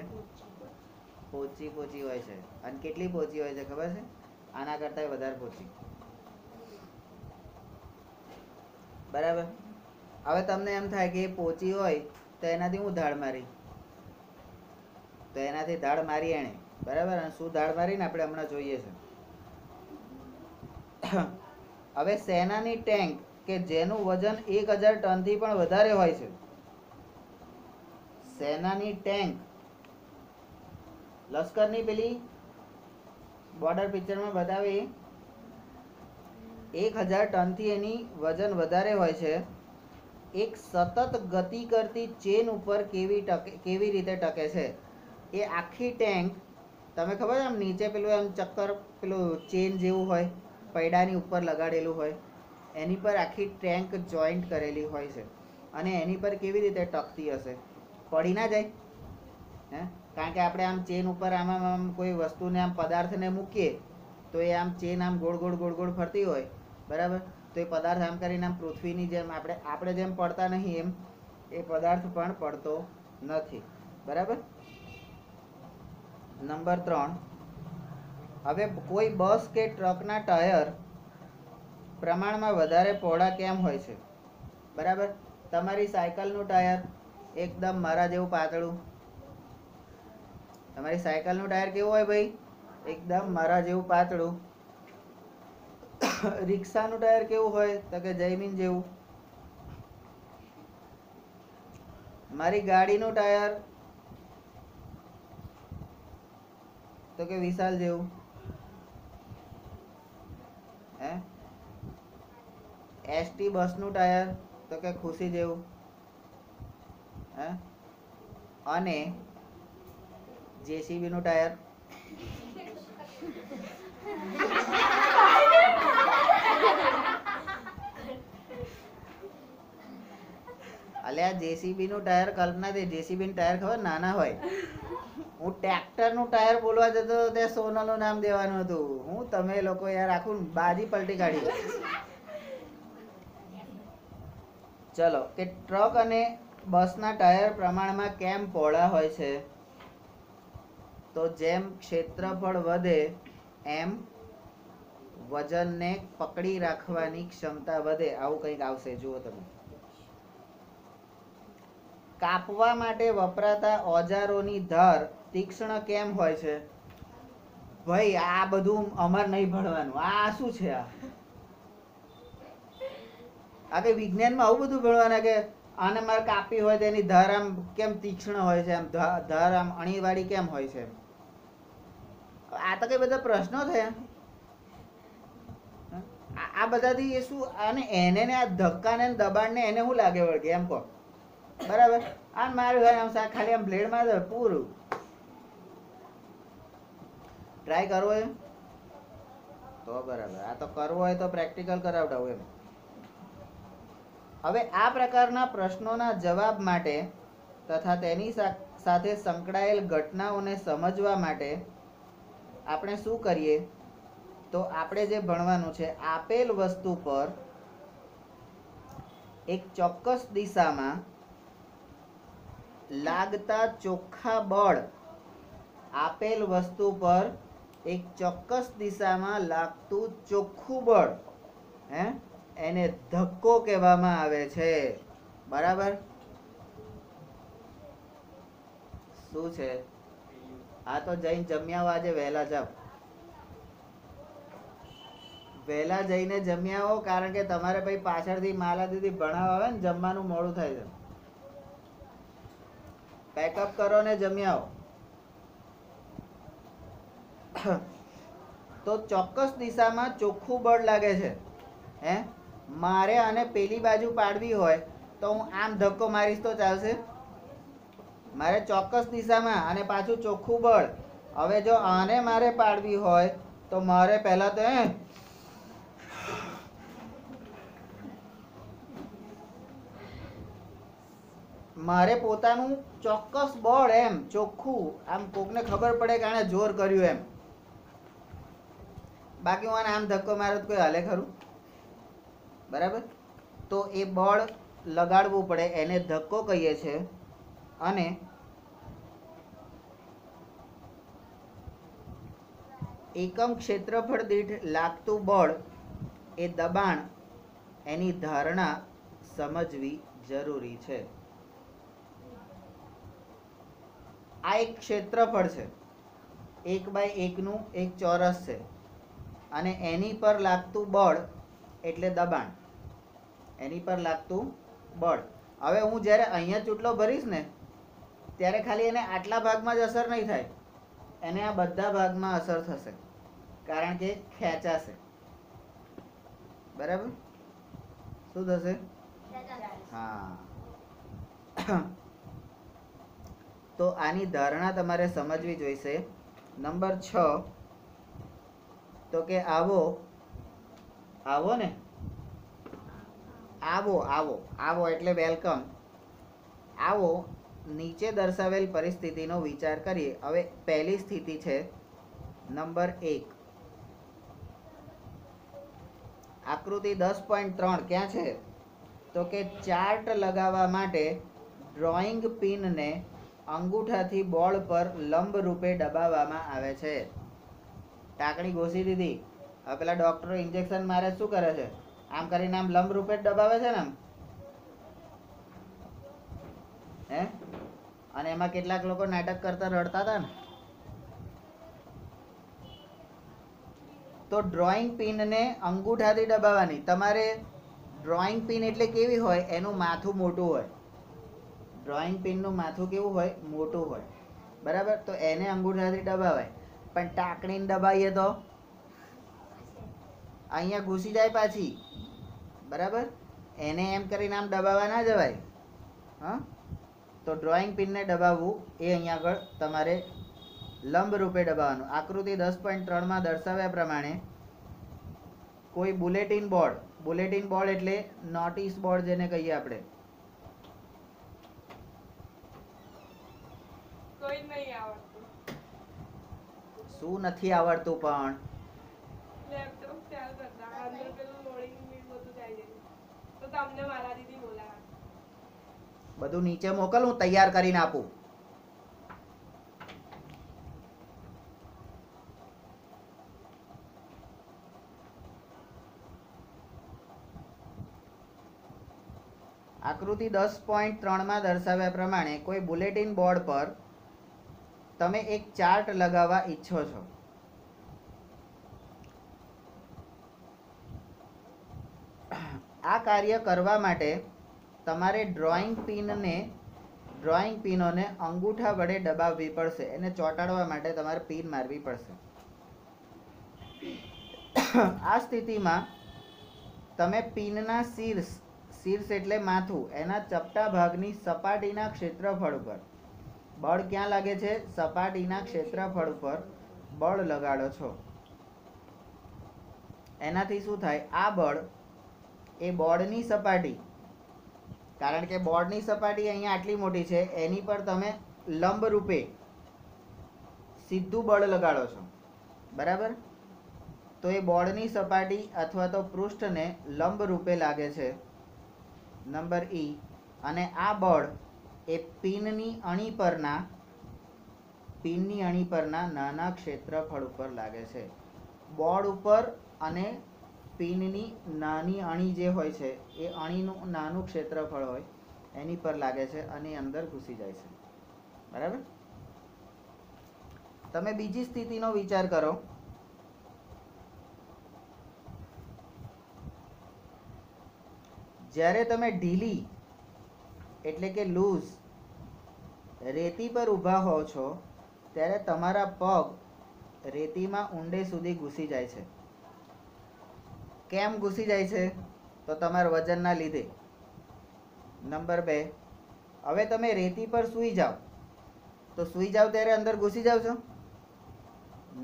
પોચી પોચી હોય છે. અને કેટલી પોચી હોય છે ખબર છે? આના કરતા વધારે પોચી. બરાબર. હવે તમને એમ થાય કે પોચી હોય તો એનાથી હું ધાડ મારી, તો એનાથી ધાડ મારી એને. બરાબર. અને શું ધાડ મારીને આપણે હમણાં જોઈએ છે. હવે સેનાની ટેન્ક કે જેનું વજન 1000 ટનથી પણ વધારે હોય છે, સેનાની ટેન્ક, લશ્કરની પેલી બોર્ડર પિક્ચરમાં બતાવી, 1000 ટનથી એની વજન વધારે હોય છે, એક સતત ગતિ કરતી ચેન ઉપર કેવી રીતે ટકે છે? એ આખી ટેન્ક, તમે ખબર આમ નીચે પેલું આમ ચક્કર પેલું ચેન જેવું હોય, પૈડાની ઉપર લગાડેલું હોય, એની પર આખી ટેન્ક જોઈન્ટ કરેલી હોય છે. અને એની પર કેવી રીતે ટકતી હશે? પડી ના જાય હે? કારણ કે આપણે આમ ચેન ઉપર આમ કોઈ વસ્તુને આમ પદાર્થને મૂકીએ તો એ આમ ચેન આમ ગોળ ગોળ ફરતી હોય. બરાબર. તો એ પદાર્થ આમ કરીને આમ પૃથ્વીની જેમ આપણે જેમ પડતા નહીં એમ એ પદાર્થ પણ પડતો નથી. બરાબર. નંબર 3, હવે કોઈ બસ કે ટ્રકના ટાયર પ્રમાણમાં વધારે પહોળા કેમ હોય છે? બરાબર. તમારી સાયકલનું ટાયર એકદમ મારા જેવું પાતળું. તમારી સાયકલનું ટાયર કેવું હોય ભાઈ? એકદમ મારા જેવું પાતળું. રિક્ષાનું ટાયર કેવું હોય? તો કે જયમીન જેવું. મારી ગાડીનું ટાયર તો કે વિશાલ જેવું. હે? એસટી બસનું ટાયર તો કે ખુશી જેવું. હે? અને જેસીબી નું ટાયર અલ્યા જેસીબી નું ટાયર કલ્પના દે. જેસીબી નું ટાયર ખબર નાના હોય. હું ટ્રેક્ટર નું ટાયર બોલવા જતો તે સોનલ નું નામ દેવાનું હતું. હું તમે લોકો યાર આખું બાજી પલટી કાઢી. ચલો કે ટ્રક અને બસના ટાયર પ્રમાણમાં કેમ પહોળા હોય છે? તો જેમ ક્ષેત્રફળ વધે એમ વજનને પકડી રાખવાની ક્ષમતા વધે. આવું કંઈક આવશે, જુઓ તમે. કાપવા માટે વપરાતા ઓજારોની ધાર તીક્ષ્ણ કેમ હોય છે? ભાઈ આ બધું અમારે નહીં ભણવાનું. આ શું છે? આ કે વિજ્ઞાનમાં આવું બધું ભણવાના કે આને મારે કાપી હોય તેની ધાર આમ કેમ તીક્ષ્ણ હોય છે, આમ ધાર આમ અણીવાળી કેમ હોય છે? આ તો કઈ બધા પ્રશ્નો થયા. આ બધાથી એ શું? અને એને ને આ ધક્કા ને દબાણ ને એને શું લાગે વળગે એમ કહો. બરાબર. આ મારું હોય આમ ખાલી આમ બ્લેડ માં દે પૂરું. ટ્રાય કરવો એમ તો બરાબર. આ તો કરવો હોય તો પ્રેક્ટિકલ કરાવડાવું એમ. હવે આ પ્રકારના પ્રશ્નોના જવાબ માટે તથા તેની સાથે સંકળાયેલ ઘટનાઓને સમજવા માટે આપણે શું કરીએ? તો આપણે જે ભણવાનું છે, આપેલ વસ્તુ પર એક ચોક્કસ દિશામાં લાગતા ચોખ્ખા બળ, આપેલ વસ્તુ પર એક ચોક્કસ દિશામાં લાગતું ચોખ્ખું બળ, હે, એને ધક્કો કહેવામાં આવે છે. બરાબર. શું છે? આ તો જઈને જમ્યા આજે વહેલા જાવ. વહેલા જઈને જમી આવો, કારણ કે તમારે પછી પાછળથી માલા દીદી ભણાવવા આવે ને, જમવાનું મોડું થાય છે. પેકઅપ કરો ને જમી આવો. તો ચોક્કસ દિશામાં ચોખ્ખું બળ લાગે છે. હે, મારે આને પેલી બાજુ પાડવી હોય તો હું આમ ધક્કો મારીશ તો ચાલશે? મારે ચોક્કસ દિશામાં અને પાછું ચોખ્ખું બળ. હવે જો આને મારે પાડવી હોય તો મારે પહેલા તો મારે પોતાનું ચોક્કસ બળ એમ ચોખ્ખું, આમ કોકને ખબર પડે કે આણે જોર કર્યું એમ. બાકી હું આને આમ ધક્કો મારું તો કોઈ હાલે ખરું? બરાબર. તો એ બળ લગાડવું પડે, એને ધક્કો કહીએ છે. અને એકમ ક્ષેત્રફળ દીઠ લાગતું બળ એ દબાણ, એની ધારણા સમજવી જરૂરી છે. આ એક ક્ષેત્રફળ છે, 1/1 નું એક ચોરસ છે, અને એની પર લાગતું બળ એટલે દબાણ, એની પર લાગતું બળ. હવે હું જ્યારે અહીંયા ચૂંટલો ભરીશ ને ત્યારે ખાલી એને આટલા ભાગમાં જ અસર નહીં થાય, એને આ બધા ભાગમાં અસર થશે, કારણ કે ખેંચાશે. બરાબર? શું થશે? હા. તો આની ધારણા તમારે સમજવી જોઈશે. નંબર 6, તો કે આવો આવો ને, આવો આવો આવો એટલે વેલકમ. આવો નીચે દર્શાવેલ પરિસ્થિતિનો વિચાર કરીએ. હવે પહેલી સ્થિતિ છે નંબર 1. આકૃતિ 10.3 ક્યાં છે? તો કે ચાર્ટ લગાવવા માટે ડ્રોઈંગ પિનને અંગૂઠાથી બોર્ડ પર લંબ રૂપે દબાવવામાં આવે છે. ટાંકણી ઘોસી દીધી. હવે પેલા ડોક્ટરો ઇન્જેક્શન મારે શું કરે છે? આમ કરીને આમ લંબ રૂપે જ દબાવે છે ને આમ. હે, અને એમાં કેટલાક લોકો નાટક કરતા રડતા હતા ને. તો ડ્રોઈંગ પિનને અંગૂઠાથી દબાવવાની. તમારે ડ્રોઈંગ પિન એટલે કેવી હોય? એનું માથું મોટું હોય. ડ્રોઈંગ પિનનું માથું કેવું હોય? મોટું હોય. બરાબર? તો એને અંગૂઠાથી દબાવાય. પણ ટાંકણીને દબાવીએ તો અહીંયા ઘૂસી જાય પાછી. બરાબર? એને એમ કરીને આમ દબાવવા ના જવાય. હા, તો ડ્રોઈંગ પિનને દબાવવું એ અહીંયા આગળ તમારે લંબ રૂપે દબાવવાનું. આકૃતિ 10.3 માં દર્શાવ્યા પ્રમાણે કોઈ બુલેટિન બોર્ડ એટલે નોટિસ બોર્ડ જેને કહીએ આપણે. કોઈ નહીં આવડતું. શું નથી આવડતું? પણ લેપટોપ ચાલુ કરતા અંદર પેલું લોડિંગ ને બધું જાય છે, તો તમને મારા દીદી બોલાવે. બધું નીચે મોકલ, હું તૈયાર કરીને આપું. આકૃતિ 10.3 માં દર્શાવ્યા પ્રમાણે કોઈ બુલેટિન બોર્ડ પર તમે એક ચાર્ટ લગાવવા ઈચ્છો છો. આ કાર્ય કરવા માટે તમારે ડ્રોઈંગ પિનોને અંગૂઠા વડે દબાવવી પડશે. એને ચોંટાડવા માટે તમારે પિન મારવી પડશે. આ સ્થિતિમાં તમે પિનના શીર્ષ એટલે માથું, એના ચપટા ભાગની સપાટીના ક્ષેત્રફળ ઉપર બળ ક્યાં લાગે છે? સપાટીના ક્ષેત્રફળ ઉપર બળ લગાડો છો. એનાથી શું થાય? આ બળ એ બોર્ડની સપાટી, કારણ કે બોર્ડની સપાટી અહીંયા આટલી મોટી છે, એની પર તમે લંબ રૂપે સીધું બળ લગાડો છો. બરાબર? તો એ બોર્ડની સપાટી અથવા તો પૃષ્ઠને લંબ રૂપે લાગે છે. નંબર ઈ. અને આ બળ એ પિનની અણી પરના નાના ક્ષેત્રફળ ઉપર લાગે છે. બોર્ડ ઉપર અને પિનની નાની અણી જે હોય છે એ અણીનું નાનું ક્ષેત્રફળ હોય એની પર લાગે છે અને અંદર ઘૂસી જાય છે. બરાબર? તમે બીજી સ્થિતિનો વિચાર કરો. જ્યારે તમે ઢીલી એટલે કે લૂઝ રેતી પર ઊભા હો છો ત્યારે તમારા પગ રેતીમાં ઊંડે સુધી ઘૂસી જાય છે. કેમ ઘૂસી જાય છે? તો તમારા વજનના લીધે. નંબર 2, હવે તમે રેતી પર સૂઈ જાઓ તો સૂઈ જાઓ ત્યારે અંદર ઘૂસી જાવ છો?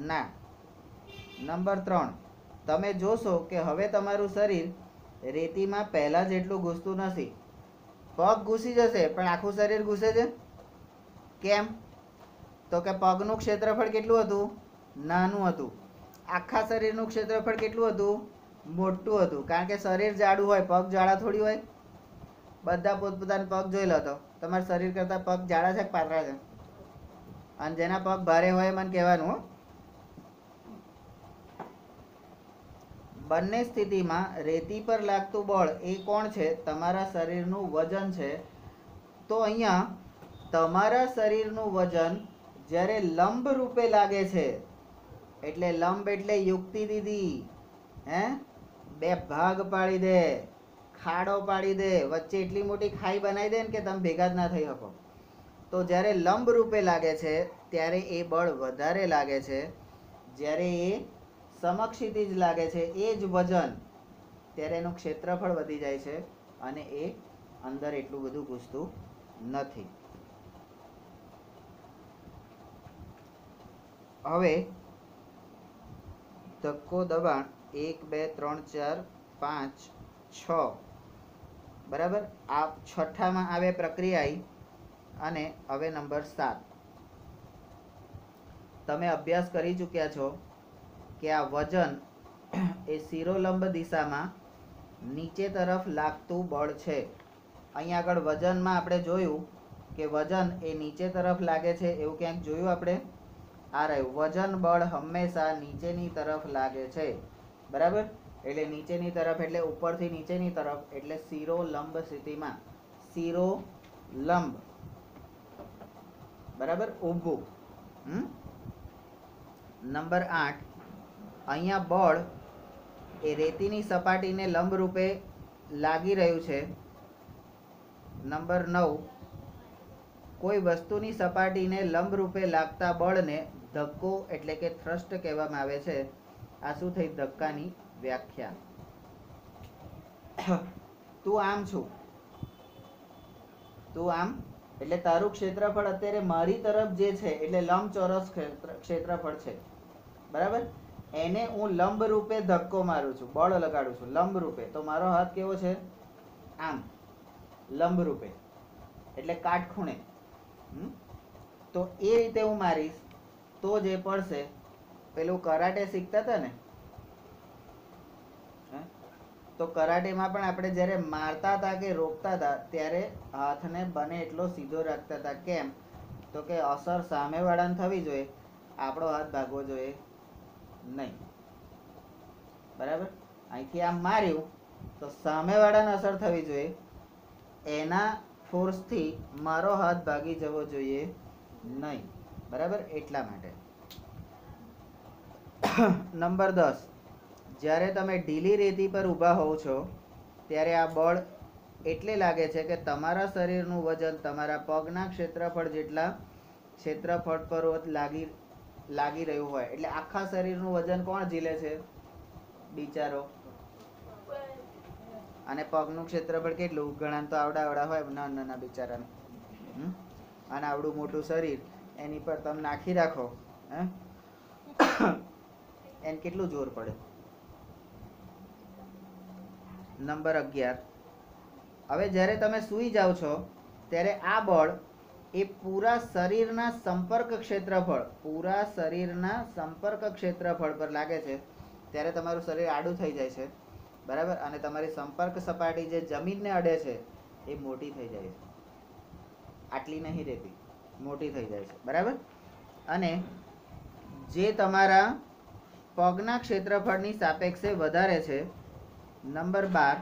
ના. નંબર 3, તમે જોશો કે હવે તમારું શરીર રેતીમાં પહેલા જેટલું ઘૂસતું નથી. પગ ઘૂસી જશે પણ આખું શરીર ઘૂસે છે. કેમ? તો કે પગનું ક્ષેત્રફળ કેટલું હતું? નાનું હતું. આખા શરીરનું ક્ષેત્રફળ કેટલું હતું? મોટું હતું. કારણ કે શરીર જાડું હોય, પગ જાડા થોડી હોય. બધા પોતપોતાના પગ જોઈ લો તો તમારા શરીર કરતાં પગ જાડા છે કે પાતળા છે? અને જેના પગ ભારે હોય મને કહેવાનું હો. બંને સ્થિતિમાં રેતી પર લાગતું બળ એ કોણ છે? તમારા શરીરનું વજન છે. તો અહીંયા તમારા શરીરનું વજન જ્યારે લંબ રૂપે લાગે છે, એટલે લંબ એટલે યુક્તિ દીધી, હે, 2 ભાગ પાડી દે, ખાડો પાડી દે, વચ્ચે એટલી મોટી ખાઈ બનાવી દે ને કે તમે ભેગા જ ના થઈ શકો. તો જ્યારે લંબ રૂપે લાગે છે ત્યારે એ બળ વધારે લાગે છે. જ્યારે એ સમક્ષિતિજ લાગે છે એ જ વજન, ત્યારે એનું ક્ષેત્રફળ વધી જાય છે અને એ અંદર એટલું બધું ઘૂસતું નથી. હવે ધક્કો દબાણ 1 2 3 4 5 6, બરાબર. આ છઠ્ઠામાં આવે પ્રક્રિયા. અને હવે નંબર 7, તમે અભ્યાસ કરી ચૂક્યા છો કે આ વજન એ શિરોલંબ દિશામાં નીચે તરફ લાગતું બળ છે. અહીંયા આગળ વજનમાં આપણે જોયું કે વજન એ નીચે તરફ લાગે છે. એવું ક્યાંક જોયું આપણે? આ રહ્યું, વજન બળ હંમેશા નીચેની તરફ લાગે છે, બરાબર. એટલે નીચેની તરફ એટલે ઉપરથી નીચેની તરફ, એટલે શિરોલંબ સ્થિતિમાં. શિરોલંબ, બરાબર, ઊભું. નંબર 8, અહીંયા બળ એ રેતીની સપાટીને લંબ રૂપે લાગી રહ્યું છે. નંબર 9, કોઈ વસ્તુની સપાટીને લંબ રૂપે લાગતા બળને ધક્કો એટલે કે થ્રસ્ટ કહેવામાં આવે છે. આ શું થઈ? ધક્કાની વ્યાખ્યા. તું આમ છું, તું આમ, એટલે તારું ક્ષેત્રફળ અત્યારે મારી તરફ જે છે એટલે લંબચોરસ ક્ષેત્રફળ છે, બરાબર. એને હું લંબ રૂપે ધક્કો મારું છું, બળ લગાડું છું લંબ રૂપે. તો મારો હાથ કેવો છે? આમ, લંબ રૂપે, એટલે કાટખૂણે. તો એ રીતે હું મારીશ તો જે પડશે, પેલું કરાટે શીખતા હતા ને, તો કરાટેમાં પણ આપણે જ્યારે મારતા હતા કે રોકતા હતા ત્યારે હાથને બને એટલો સીધો રાખતા હતા. કેમ? તો કે અસર સામેવાળાને થવી જોઈએ, આપણો હાથ ભાગવો જોઈએ નહીં, બરાબર. અહીંથી આમ માર્યું તો સામેવાળાને અસર થવી જોઈએ, એના ફોર્સથી મારો હાથ ભાગી જવો જોઈએ નહીં, બરાબર. એટલા માટે. નંબર 10, જ્યારે તમે ઢીલી રેતી પર ઊભા હોવ છો ત્યારે આ બળ એટલે લાગે છે કે તમારા શરીરનું વજન તમારા પગના ક્ષેત્રફળ જેટલા ક્ષેત્રફળ પર લાગી રહ્યું હોય. એટલે આખા શરીરનું વજન કોણ ઝીલે છે? બિચારો. અને પગનું ક્ષેત્રફળ કેટલું? ઘણા તો આવડા હોય, નાના બિચારાને. અને આવડું મોટું શરીર, એની પર તમે નાખી રાખો, એને કેટલું જોર પડે. નંબર 11, હવે જ્યારે તમે સૂઈ જાઓ છો ત્યારે આ બળ એ પૂરા શરીરના સંપર્ક ક્ષેત્રફળ પર લાગે છે. ત્યારે તમારું શરીર આડું થઈ જાય છે, બરાબર. અને તમારી સંપર્ક સપાટી જે જમીનને અડે છે એ મોટી થઈ જાય છે. આટલી નહીં રહેતી, મોટી થઈ જાય છે, બરાબર. અને જે તમારા પગના ક્ષેત્રફળની સાપેક્ષે વધારે છે. નંબર 12,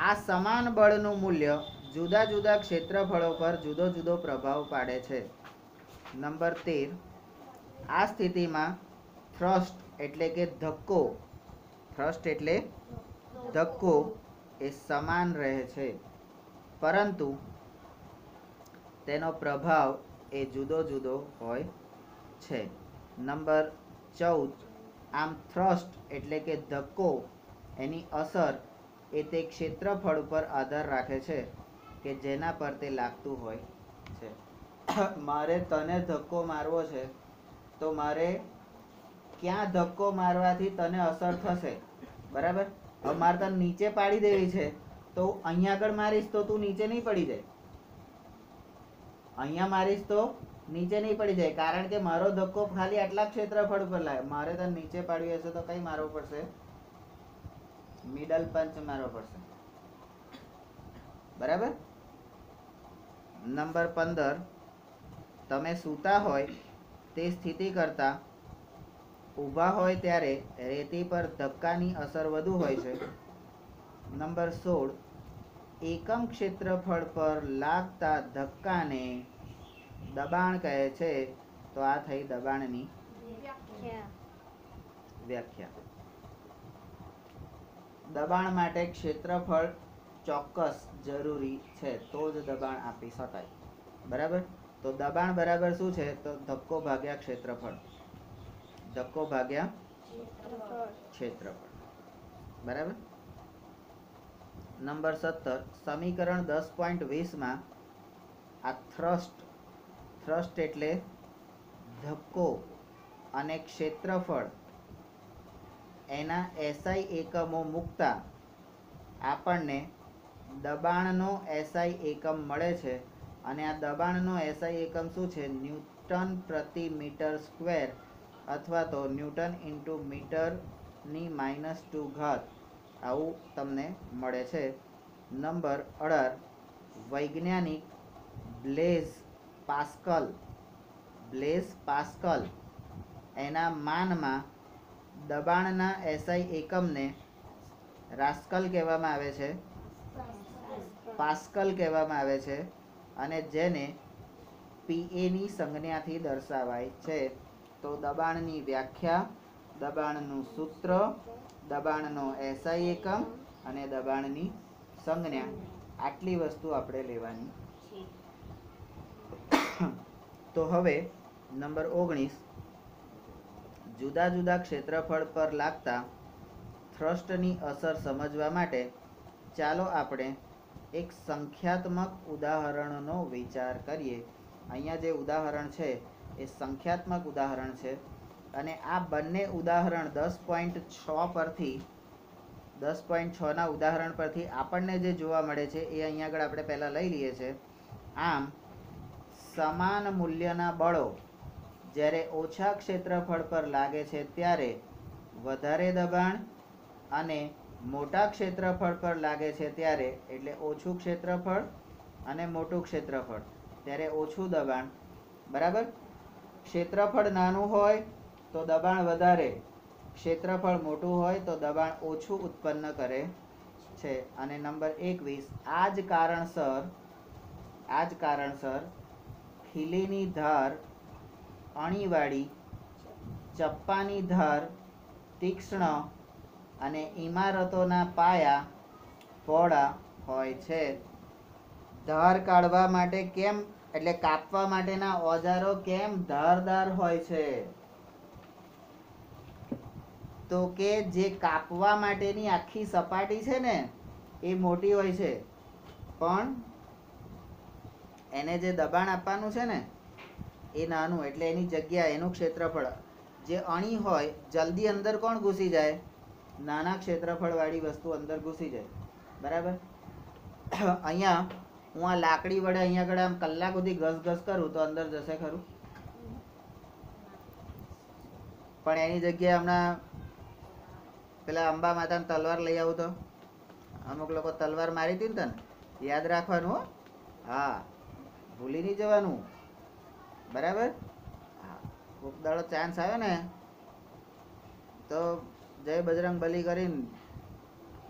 આ સમાન બળનું મૂલ્ય જુદા જુદા ક્ષેત્રફળો પર જુદો જુદો પ્રભાવ પાડે છે. નંબર 13, આ સ્થિતિમાં થ્રસ્ટ એટલે કે ધક્કો, એ સમાન રહે છે, પરંતુ તેનો પ્રભાવ એ જુદો જુદો હોય છે. નંબર 14, આમ થ્રસ્ટ એટલે કે ધક્કો એની અસર એ તે ક્ષેત્રફળ ઉપર આધાર રાખે છે કે જેના પર તે લાગતું હોય છે. મારે તને ધક્કો મારવો છે તો મારે ક્યાં ધક્કો મારવાથી તને અસર થશે, બરાબર? હવે મારે તને નીચે પાડી દેવી છે તો અહીંયા આગળ મારીશ તો તું નીચે નહીં પડી જાય, અહીંયા મારીશ તો નીચે નહીં પડી જાય, કારણ કે મારો ધક્કો ખાલી આટલા ક્ષેત્રફળ ઉપર લાગે. મારે તને નીચે પાડવી હશે તો કઈ મારવો પડશે? મિડલ પંચ મારવો પડશે, બરાબર? નંબર 15, તમે સૂતા હોય તે સ્થિતિ કરતા ઊભા હોય ત્યારે રેતી પર ધક્કાની અસર વધુ હોય છે. નંબર 16, એકમ ક્ષેત્રફળ પર લાગતા ધક્કાને દબાણ કહે છે. તો આ થઈ દબાણની વ્યાખ્યા. દબાણ માટે ક્ષેત્રફળ ચોક્કસ જરૂરી છે તો જ દબાણ આપી શકાય, બરાબર? તો દબાણ બરાબર શું છે? તો ધક્કો ભાગ્યા ક્ષેત્રફળ, ધક્કો ભાગ્યા ક્ષેત્રફળ, બરાબર? નંબર 17, સમીકરણ 10.20 માં આ થ્રસ્ટ એટલે ધક્કો અને ક્ષેત્રફળ એના SI એકમો મૂકતા આપણને દબાણનો SI એકમ મળે છે, અને આ દબાણનો SI એકમ શું છે? ન્યૂટન પ્રતિ મીટર સ્ક્વેર અથવા તો ન્યૂટન ઇન્ટુ મીટરની -2 ઘાત, આવું તમને મળે છે. નંબર 18, વૈજ્ઞાનિક બ્લેઝ પાસ્કલ એના માનમાં દબાણના SI એકમને રાસ્કલ કહેવામાં આવે છે, પાસ્કલ કહેવામાં આવે છે, અને જેને PAની સંજ્ઞાથી દર્શાવાય છે. તો દબાણની વ્યાખ્યા, દબાણનું સૂત્ર, દબાણનો SI એકમ અને દબાણની સંજ્ઞા, આટલી વસ્તુ આપણે લેવાની. તો હવે નંબર 19, જુદા જુદા ક્ષેત્રફળ પર લાગતા થ્રસ્ટની અસર સમજવા માટે ચાલો આપણે એક સંખ્યાત્મક ઉદાહરણનો વિચાર કરીએ. અહીંયા જે ઉદાહરણ છે એ સંખ્યાત્મક ઉદાહરણ છે, અને આ બંને ઉદાહરણ 10.6 પરથી 10.6 ના ઉદાહરણ પરથી આપણને જે જોવા મળે છે એ અહીંયા આગળ આપણે પહેલા લઈ લઈએ છીએ. આમ સમાન મૂલ્યના બળો જ્યારે ઓછા ક્ષેત્રફળ પર લાગે છે ત્યારે વધારે દબાણ, અને મોટા ક્ષેત્રફળ પર લાગે છે ત્યારે, એટલે ઓછું ક્ષેત્રફળ અને મોટું ક્ષેત્રફળ, ત્યારે ઓછું દબાણ, બરાબર? ક્ષેત્રફળ નાનું હોય તો દબાણ વધારે, ક્ષેત્રફળ મોટું હોય તો દબાણ ઓછું ઉત્પન્ન કરે છે. અને નંબર 21, આ જ કારણસર ખીલીની ધાર અણીવાળી, ચપ્પાની ધાર તીક્ષ્ણ અને ઇમારતોના પાયા પહોળા હોય છે. ધાર કાઢવા માટે કેમ, એટલે કાપવા માટેના ઓજારો કેમ ધારદાર હોય છે? તો કે જે કાપવા માટેની આખી સપાટી છે ને એ મોટી હોય છે, પણ એને જે દબાણ આપવાનું છે ને એ નાનું, એટલે એની જગ્યા, એનું ક્ષેત્રફળ, જે અણી હોય જલ્દી અંદર કોણ ઘૂસી જાય? નાના ક્ષેત્રફળ વાળી વસ્તુ અંદર ઘૂસી જાય, બરાબર? અહીંયા હું આ લાકડી વડે અહીંયા આગળ આમ કલાક સુધી ઘસ કરું તો અંદર જશે ખરું? પણ એની જગ્યાએ હમણાં પેલા અંબા માતાની તલવાર લઈ આવું તો અમુક લોકો તલવાર મારી હતી ને તને, યાદ રાખવાનું હો. હા, ભૂલી નહીં જવાનું, બરાબર? હા, કોક દાડો ચાન્સ આવ્યો ને તો જય બજરંગ બલી કરીને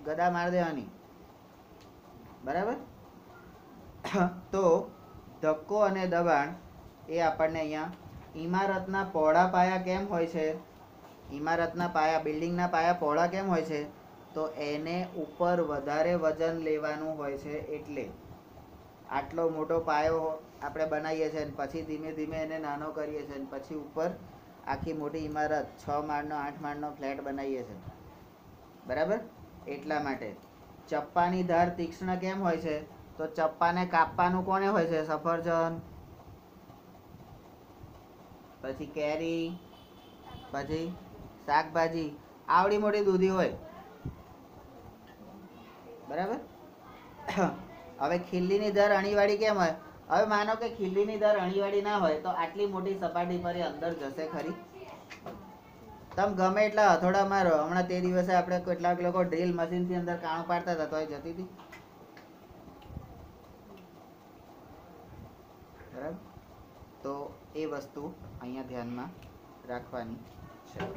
ગદા મારી દેવાની, બરાબર? તો ધક્કો અને દબાણ એ આપણને અહીંયા ઇમારતના પહોળા પાયા કેમ હોય છે? ઇમારતના પાયા, બિલ્ડિંગના પાયા પહોળા કેમ હોય છે? તો એને ઉપર વધારે વજન લેવાનું હોય છે. એટલે આટલો મોટો પાયો આપણે બનાવીએ છીએ અને પછી ધીમે ધીમે એને નાનો કરીએ છીએ અને પછી ઉપર આખી મોટી ઇમારત 6 માળનો 8 માળનો ફ્લેટ બનાવીએ છીએ. બરાબર? એટલા માટે ચપ્પાની ધાર તીક્ષ્ણ કેમ હોય છે? તો ચપ્પાને કાપવાનું કોને હોય છે? સફરજન, પછી કેરી, પછી શાકભાજી, આવડી મોટી દૂધી હોય. બરાબર? હવે ખીલ્લીની ધાર અણીવાળી કેમ હોય? હવે માનો કે ખીલ્લીની ધાર અણીવાળી ના હોય તો આટલી મોટી સપાટી પર એ અંદર જશે ખરી? તમે ગમે એટલા હથોડા મારો. હમણાં તે દિવસે આપણે કેટલાક લોકો ડ્રીલ મશીનથી અંદર કાણું પાડતા હતા તો એ જતી હતી. બરાબર? તો એ વસ્તુ અહીંયા ધ્યાનમાં રાખવાની છે.